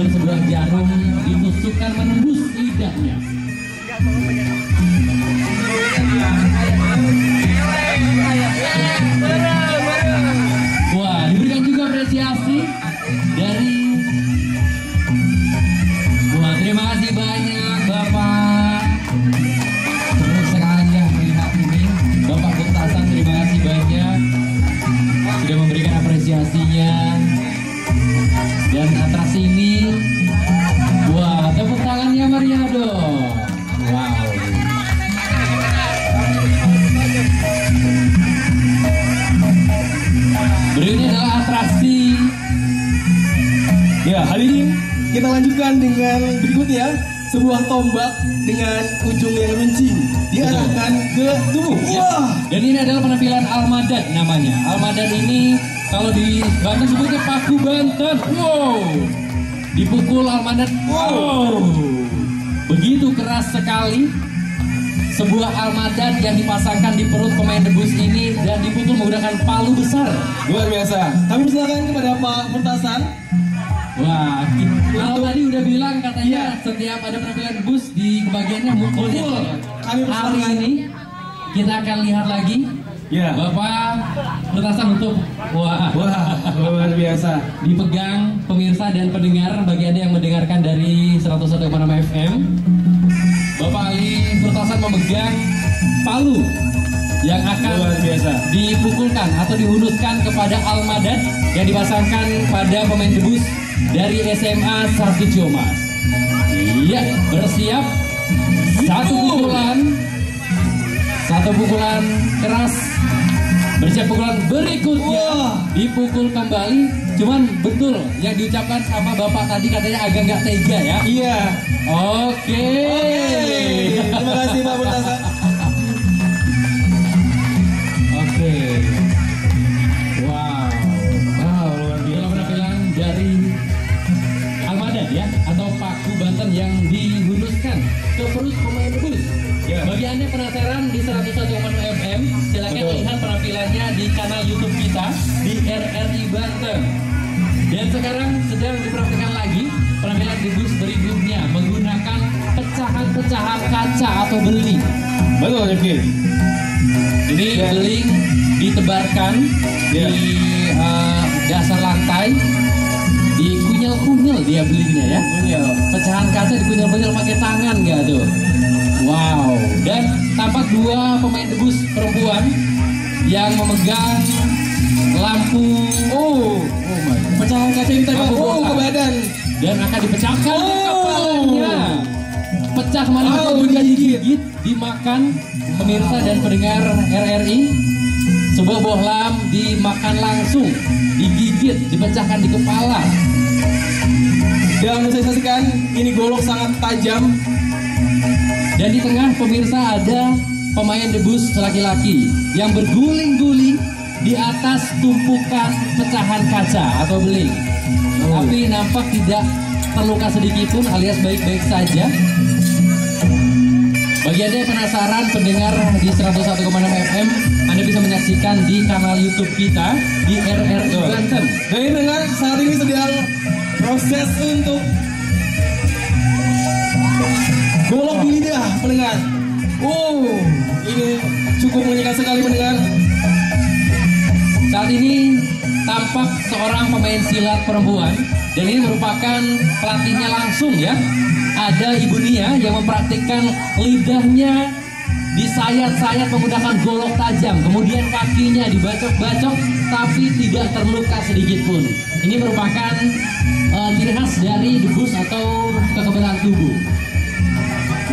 sebuah jarum ditusukkan menembus lidahnya. Wah, diberikan juga apresiasi dari. Wah, terima kasih banyak Bapak. Terus sekali ya melihat ini, Bapak Putasan, terima kasih banyak sudah memberikan apresiasinya. Dan atraksi ini, wah, tepuk tangannya meriah dong. Wow. Berikutnya adalah atraksi. Ya, hadirin, kita lanjutkan dengan berikutnya. Sebuah tombak dengan ujung yang runcing diarahkan ke tubuh. Wah. Dan ini adalah penampilan Almadad namanya. Almadad ini kalau di Banten sebutnya Paku Banten. Wow. Dipukul Almadad. Wow. Begitu keras sekali. Sebuah Almadad yang dipasangkan di perut pemain debus ini dan dipukul menggunakan palu besar. Luar biasa. Kami persilakan kepada Pak Putasan. Wah, kalau tadi udah bilang katanya setiap ada penampilan debus di bagiannya mukul. Kami hari ini kita akan lihat lagi. Ya. Bapak Putasan untuk luar biasa. Dipegang pemirsa dan pendengar bagi Anda yang mendengarkan dari 101,6 FM. Bapak Ali Putasan memegang palu yang akan dipukulkan atau dihunuskan kepada Almadad yang dipasangkan pada pemain debus dari SMA 1 Ciamas. Iya, bersiap. Satu pukulan. Satu pukulan keras. Bersiap pukulan berikutnya. Dipukul kembali. Cuman betul yang diucapkan sama Bapak tadi katanya agak nggak tega ya. Iya. Oke. Terima kasih Pak Murtaza. Oke. Wow. Luar biasa penampilan dari Almadan ya, atau Paku Banten yang dihuluskan ke perut pemain debus. Bagi Anda penasaran di 101,6 FM, silakan lihat penampilannya di kanal YouTube kita di RRI Banten. Dan sekarang sedang dipraktikkan lagi penampilan debus berikutnya menggunakan pecahan-pecahan kaca atau beling. Betul, Rifki. Ini beling ditebarkan di dasar lantai, dikunyel-kunyel dia belingnya ya. Pecahan kaca dikunyel-kunyel pakai tangan nggak tuh? Wow. Dan tampak dua pemain debus perempuan yang memegang lampu. Oh my. Pecahan kaca yang ditembak ke badan dan akan dipecahkan ke kepalanya. Pecah mana juga digigit, dimakan pemirsa dan pendengar RRI. Sebuah bohlam dimakan langsung, digigit, dipecahkan di kepala. Dan saya saksikan ini golok sangat tajam. Dan di tengah pemirsa ada pemain debus laki-laki yang berguling-guling di atas tumpukan pecahan kaca atau beling. Tapi nampak tidak terluka sedikit pun alias baik-baik saja. Bagi Anda yang penasaran pendengar di 101,6 FM, Anda bisa menyaksikan di kanal YouTube kita di RRI Banten. Dan pendengar saat ini sedang proses untuk golok di lidah pendengar. Ini cukup menyedihkan sekali pendengar. Saat ini tampak seorang pemain silat perempuan dan ini merupakan pelatihnya langsung ya. Ada Ibu Nia yang mempraktikkan lidahnya disayat-sayat menggunakan golok tajam, kemudian kakinya dibacok-bacok tapi tidak terluka sedikit pun. Ini merupakan ciri khas dari debus atau kekebalan tubuh.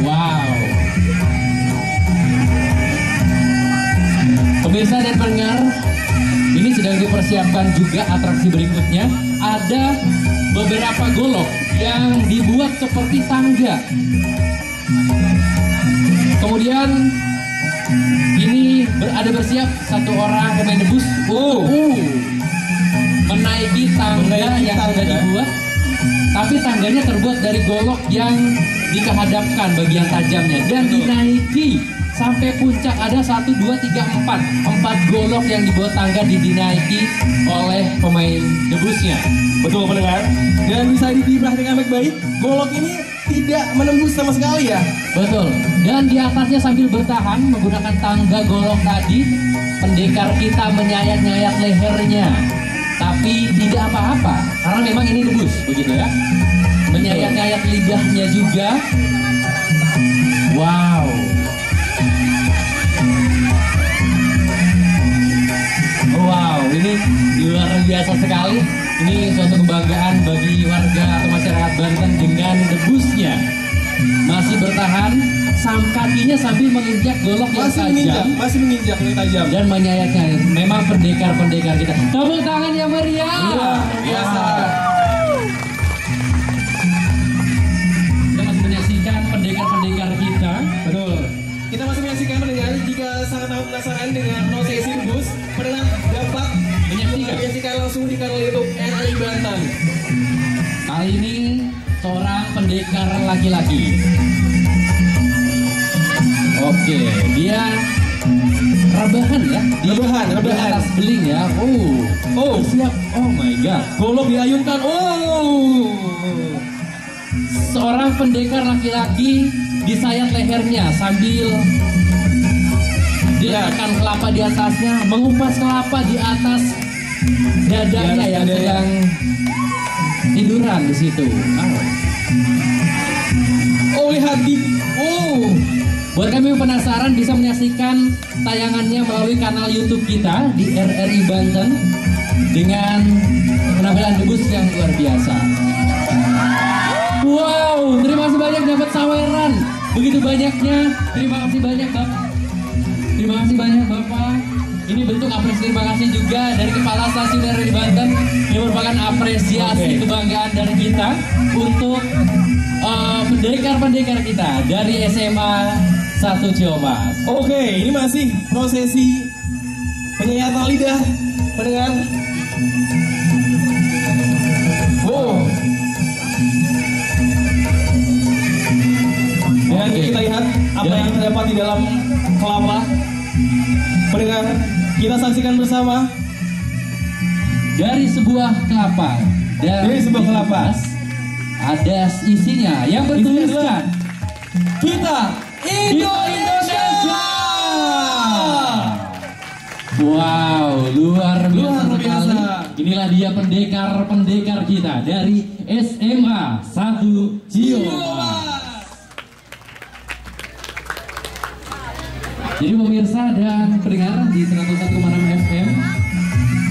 Wow. Pemirsa dan pendengar, ini sedang dipersiapkan juga atraksi berikutnya. Ada beberapa golok yang dibuat seperti tangga. Kemudian ini ada bersiap satu orang pemain debus menaiki tangga yang sudah dibuat. Tapi tangganya terbuat dari golok yang dikehadapkan bagian tajamnya dan dinaiki sampai puncak. Ada 1, 2, 3, 4 golok yang dibuat tangga dinaiki oleh pemain debusnya. Betul pendengar. Dan bisa diperhatikan baik-baik, golok ini tidak menembus sama sekali ya. Betul. Dan di atasnya sambil bertahan menggunakan tangga golok tadi, pendekar kita menyayat-nyayat lehernya. Tapi tidak apa-apa, karena memang ini debus, begitu ya. Menyayat-nyayat lidahnya juga. Wow. Wow, ini luar biasa sekali. Ini suatu kebanggaan bagi warga atau masyarakat Banten dengan debusnya. Masih bertahan, kakinya sambil menginjak golok yang tajam. Masih menginjak yang tajam. Dan menyayat-nyayat. Memang pendekar-pendekar kita. Tepuk tangan yang meriah. Luar biasa. Kita masih menyaksikan pendekar-pendekar kita. Betul. Kita masih menyaksikan pendengar. Jika sangat penasaran dengan prosesi debus, pendengar dapat menyaksikan langsung di kanal YouTube RRI Banten. Kali ini seorang pendekar laki-laki. Oke, dia rebahan ya. Rebahan. Atas beling ya. Siap. Oh my god. Golok diayunkan. Seorang pendekar laki-laki disayat lehernya sambil diletakkan kelapa di atasnya, mengupas kelapa di atas dadanya yang sedang tiduran di situ. Lihat di. Buat kami yang penasaran bisa menyaksikan tayangannya melalui kanal YouTube kita di RRI Banten dengan penampilan debus yang luar biasa. Wow, terima kasih banyak dapat saweran. Begitu banyaknya. Terima kasih banyak, Bapak. Terima kasih banyak Bapak. Ini bentuk apresiasi terima kasih juga dari Kepala Stasiun RRI Banten yang merupakan apresiasi kebanggaan dari kita untuk pendekar-pendekar kita dari SMA 1 Ciamas. Oke, ini masih prosesi penyayatan lidah pendengar. Wow. Dan kita lihat apa yang terdapat di dalam kelapa. Pendengar, kita saksikan bersama. Dari sebuah kelapa. Dari sebuah kelapa. Ada isinya yang bertuliskan Kita Indonesia. Wow, luar biasa. Inilah dia pendekar-pendekar kita dari SMA 1 Ciamas. Jadi pemirsa dan pendengar di 101,6 FM,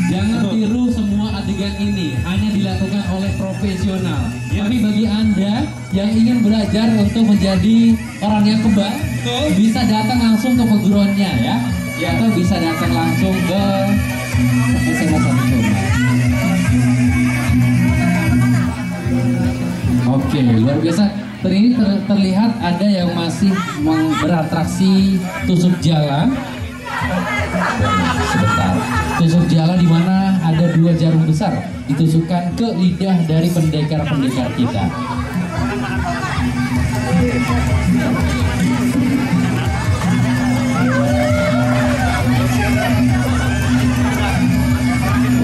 jangan tiru semua adegan ini, hanya dilakukan oleh profesional. Tapi bagi Anda yang ingin belajar untuk menjadi orang yang kebal, bisa datang langsung ke perguruannya ya. Atau bisa datang langsung ke SMA 1 Ciamas. Oke, luar biasa. Ini terlihat ada yang masih beratraksi tusuk jalan. Sebentar. Tusuk jalan di mana ada 2 jarum besar ditusukkan ke lidah dari pendekar-pendekar kita.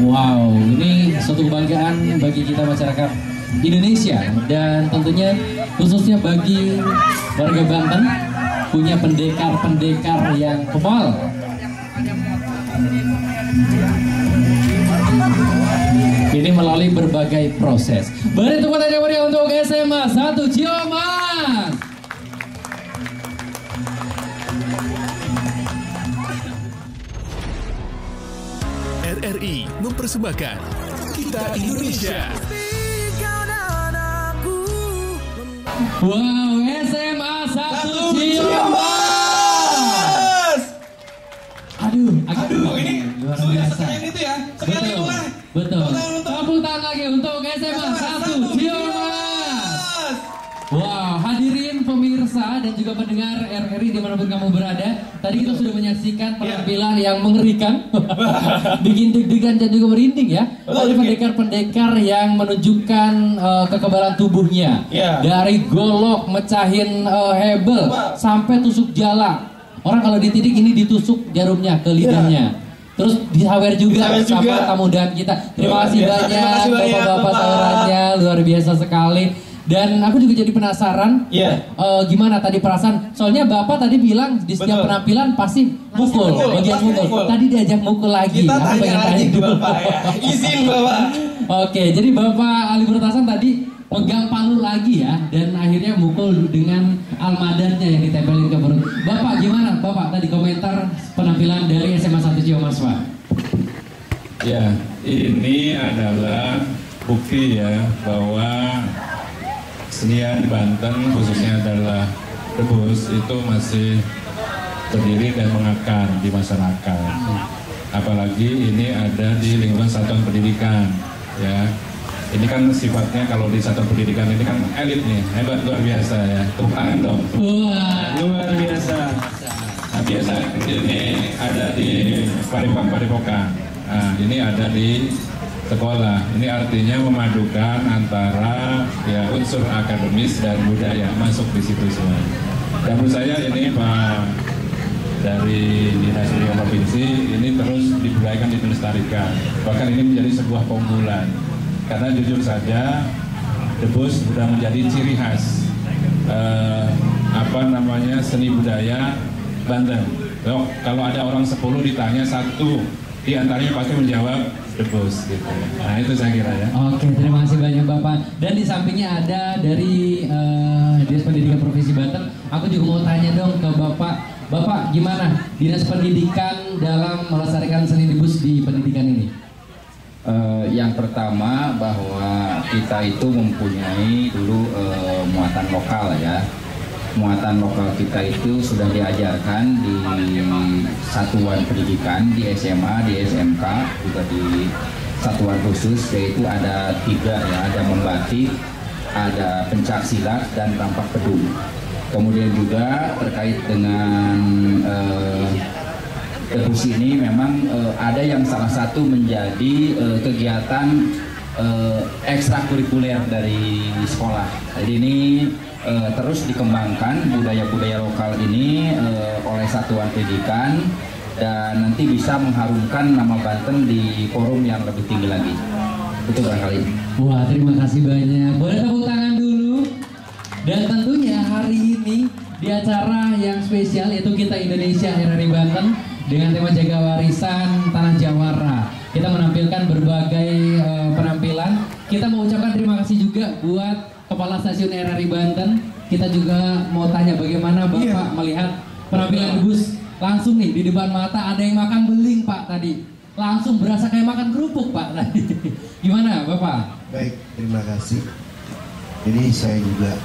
Wow, ini suatu kebanggaan bagi kita masyarakat Indonesia dan tentunya khususnya bagi warga Banten punya pendekar-pendekar yang kebal. Ini melalui berbagai proses. Beri tepuk tangan yang meriah untuk SMA 1 Ciamas. RRI mempersembahkan Kita Indonesia. Wow, SMA 1 Ciamas. Aduh, ini luar biasa. Itu ya. Sekali ulang. Betul. Tepuk tangan lagi untuk SMA 1 Ciamas. Wow, hadirin pemirsa dan juga pendengar RRI dimanapun kamu berada. Tadi kita sudah menyaksikan penampilan yang mengerikan, bikin deg-degan dan juga merinding ya. Oleh pendekar-pendekar yang menunjukkan kekebalan tubuhnya. Dari golok, mecahin hebel, sampai tusuk jala. Orang kalau ditidik ini ditusuk jarumnya ke lidahnya. Terus disawer juga sama tamu dan kita. Terima kasih banyak bapak-bapak sawerannya, luar biasa sekali. Dan aku juga jadi penasaran gimana tadi perasaan. Soalnya bapak tadi bilang di setiap penampilan pasti mukul, bagian mukul. Tadi diajak mukul lagi. Kita tanya lagi ke bapak ya. Izin bapak. Oke, jadi bapak Ali Bertasan tadi pegang palu lagi ya, dan akhirnya mukul dengan almadannya yang ditempelin ke perut. Bapak gimana bapak tadi komentar penampilan dari SMA 1 Ciamas Pak? Ya, ini adalah bukti ya bahwa kesenian Banten khususnya adalah rebus itu masih berdiri dan mengakar di masyarakat. Apalagi ini ada di lingkungan satuan pendidikan ya. Ini kan sifatnya kalau di satuan pendidikan ini kan elit nih, hebat luar biasa ya. Tepuk tangan dong. Luar biasa. Nah, biasa ini ada di Padepokan. Nah, ini ada di sekolah. Ini artinya memadukan antara ya unsur akademis dan budaya masuk di situ semua. Dan menurut saya ini Pak dari Dinas Pendidikan Provinsi ini terus dibudayakan, dilestarikan. Bahkan ini menjadi sebuah keunggulan. Karena jujur saja debus sudah menjadi ciri khas seni budaya Banten. Kalau ada orang 10 ditanya, 1 di antaranya pasti menjawab debus gitu. Nah itu saya kira ya. Oke, terima kasih banyak Bapak. Dan di sampingnya ada dari Dinas Pendidikan Provinsi Banten. Aku juga mau tanya dong ke Bapak. Bapak gimana Dinas Pendidikan dalam melestarikan seni debus di pendidikan ini? Yang pertama bahwa kita itu mempunyai dulu muatan lokal ya. muatan lokal kita itu sudah diajarkan di satuan pendidikan, di SMA, di SMK, juga di satuan khusus, yaitu ada 3 ya, ada membatik, ada pencak silat, dan rampak pedung. Kemudian juga terkait dengan Debus ini memang ada yang salah satu menjadi kegiatan ekstrakurikuler dari sekolah. Jadi ini terus dikembangkan budaya-budaya lokal ini oleh satuan pendidikan dan nanti bisa mengharumkan nama Banten di forum yang lebih tinggi lagi. Itu barangkali. Wah, terima kasih banyak. Boleh tepuk tangan dulu. Dan tentunya hari ini di acara yang spesial yaitu Kita Indonesia RRI Banten dengan tema Jaga Warisan Tanah Jawara. Kita menampilkan berbagai penampilan. Kita mau ucapkan terima kasih juga buat Kepala Stasiun RRI Banten. Kita juga mau tanya bagaimana Bapak melihat penampilan bus langsung nih di depan mata. Ada yang makan beling Pak tadi. Langsung berasa kayak makan kerupuk Pak tadi. Gimana Bapak? Baik, terima kasih. Ini saya juga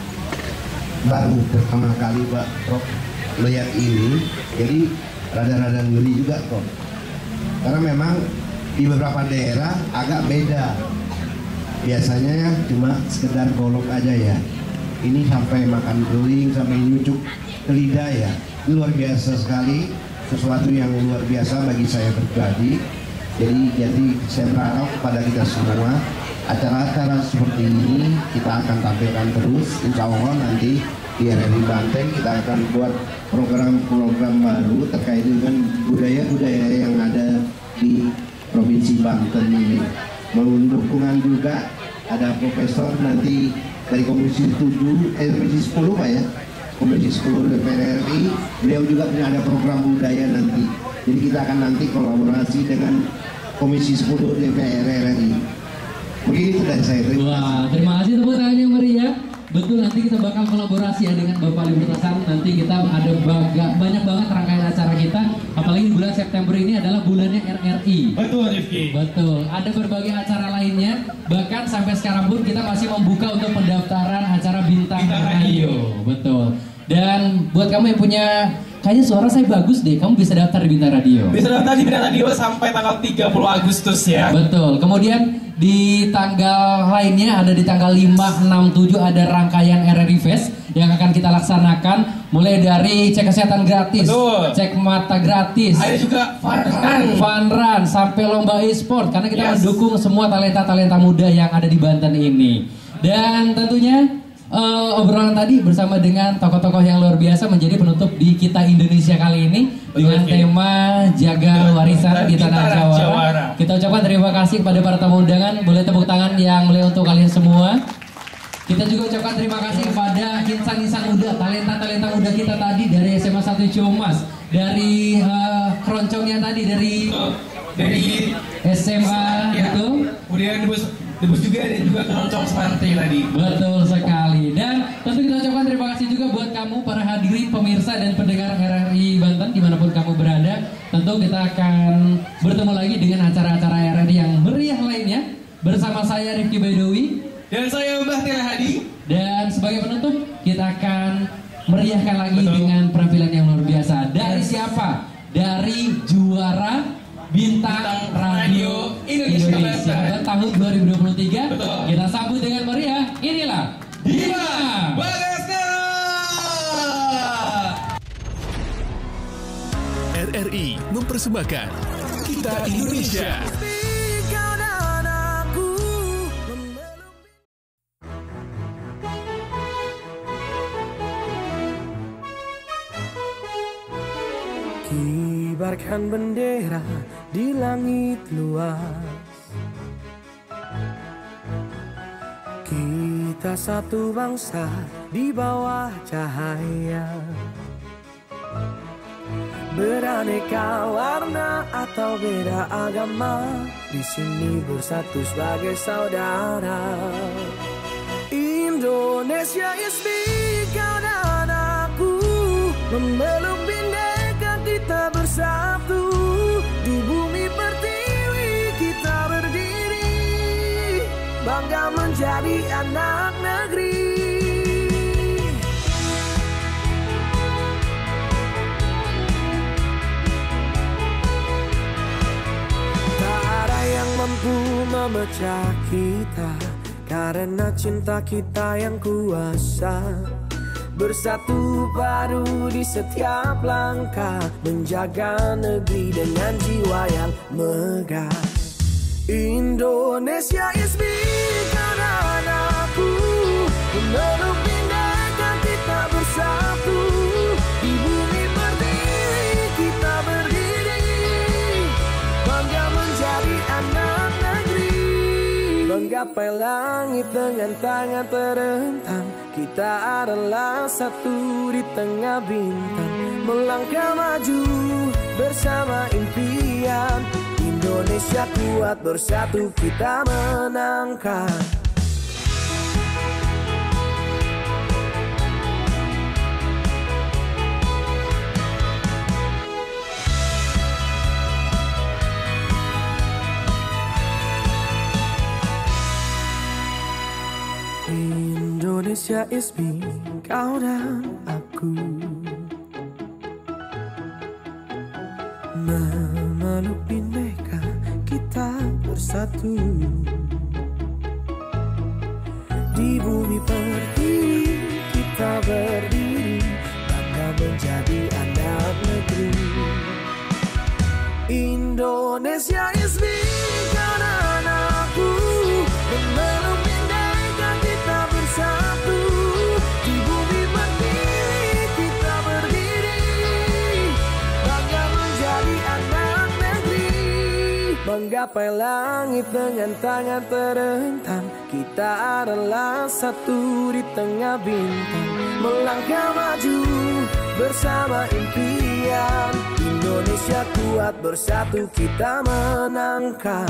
baru pertama kali Pak Prof melihat ini. Jadi rada-rada ngeri juga Prof. Karena memang di beberapa daerah agak beda. Biasanya ya cuma sekedar golok aja ya. Ini sampai makan beling, sampai nyucuk ke lidah ya. Ini luar biasa sekali, sesuatu yang luar biasa bagi saya pribadi. Jadi saya berharap kepada kita semua acara-acara seperti ini kita akan tampilkan terus. Insya Allah nanti di RRI Banten kita akan buat program-program baru terkait dengan budaya-budaya yang ada di Provinsi Banten ini. Mohon dukungan juga ada profesor nanti dari Komisi 10 Pak ya, Komisi 10 DPR RI. Beliau juga punya ada program budaya nanti. Jadi kita akan nanti kolaborasi dengan Komisi 10 DPR RI. Begitu dari saya. Wah, terima kasih tepuk tangan yang meriah. Betul, nanti kita bakal kolaborasi ya dengan Bapak Libertasan. Nanti kita ada banyak banget rangkaian acara kita. Apalagi bulan September ini adalah bulannya RRI. Betul, Rifki. Betul. Ada berbagai acara lainnya. Bahkan sampai sekarang pun kita masih membuka untuk pendaftaran acara Bintang Radio. Betul. Dan buat kamu yang punya, kayaknya suara saya bagus deh, kamu bisa daftar di Bintang Radio. Bisa daftar di Bintang Radio sampai tanggal 30 Agustus ya. Betul. Kemudian di tanggal lainnya ada di tanggal 5, 6, 7 ada rangkaian RRI Fest yang akan kita laksanakan mulai dari cek kesehatan gratis, cek mata gratis, ada juga fun run sampai lomba e-sport karena kita mendukung semua talenta-talenta muda yang ada di Banten ini. Dan tentunya obrolan tadi bersama dengan tokoh-tokoh yang luar biasa menjadi penutup di Kita Indonesia kali ini dengan tema Jaga Warisan di Tanah Jawara. Kita ucapkan terima kasih kepada para tamu undangan. Boleh tepuk tangan yang mulia untuk kalian semua. Kita juga ucapkan terima kasih kepada insan-insan muda, talenta-talenta muda kita tadi dari SMA 1 Ciumas, dari keroncongnya tadi dari SMA itu. Kemudian Debus juga dan juga keroncong Semanti tadi. Betul sekali. Dan tentu kita ucapkan terima kasih juga buat kamu para hadirin, pemirsa dan pendengar RRI Banten dimanapun kamu berada. Tentu kita akan bertemu lagi dengan acara-acara RRI yang meriah lainnya bersama saya Rifki Baidowi dan saya Mbah Tila Hadi. Dan sebagai penutup kita akan meriahkan lagi dengan penampilan yang luar biasa. Dari siapa? Dari juara Bintang Radio Indonesia tahun 2023. Kita sambut dengan meriah. Inilah Diva Bagaskara. RRI mempersembahkan Kita Indonesia. Kibarkan bendera di langit luas. Kita satu bangsa di bawah cahaya. Beraneka warna atau beda agama, di sini bersatu sebagai saudara. Indonesia is big, kau dan aku memeluk bindeka kita bersatu. Di bumi pertiwi kita berdiri, bangga menjadi anak negeri. mampu memecah kita, karena cinta kita yang kuasa. Bersatu padu di setiap langkah, menjaga negeri dengan jiwa yang megah. Indonesia is big anakku, memeluk pindahkan kita bersatu. Di bumi berdiri kita berdiri, bangga menjadi anak negeri. Menggapai langit dengan tangan terentang, kita adalah satu di tengah bintang. Melangkah maju bersama impian, Indonesia kuat, bersatu kita menangkan. Indonesia is me, kau dan aku, memeluk bineka kita bersatu. Di bumi pertiwi kita berdiri, bangga menjadi anak negeri. Indonesia is me, kau dan aku, memeluk bineka kita bersatu. Di bumi berdiri kita berdiri, bangga menjadi anak negeri. Menggapai langit dengan tangan terentang, kita adalah satu di tengah bintang. Melangkah maju bersama impian, Indonesia kuat, bersatu kita menangkan.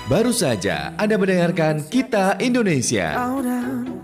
Baru saja Anda mendengarkan Kita Indonesia. Kau dan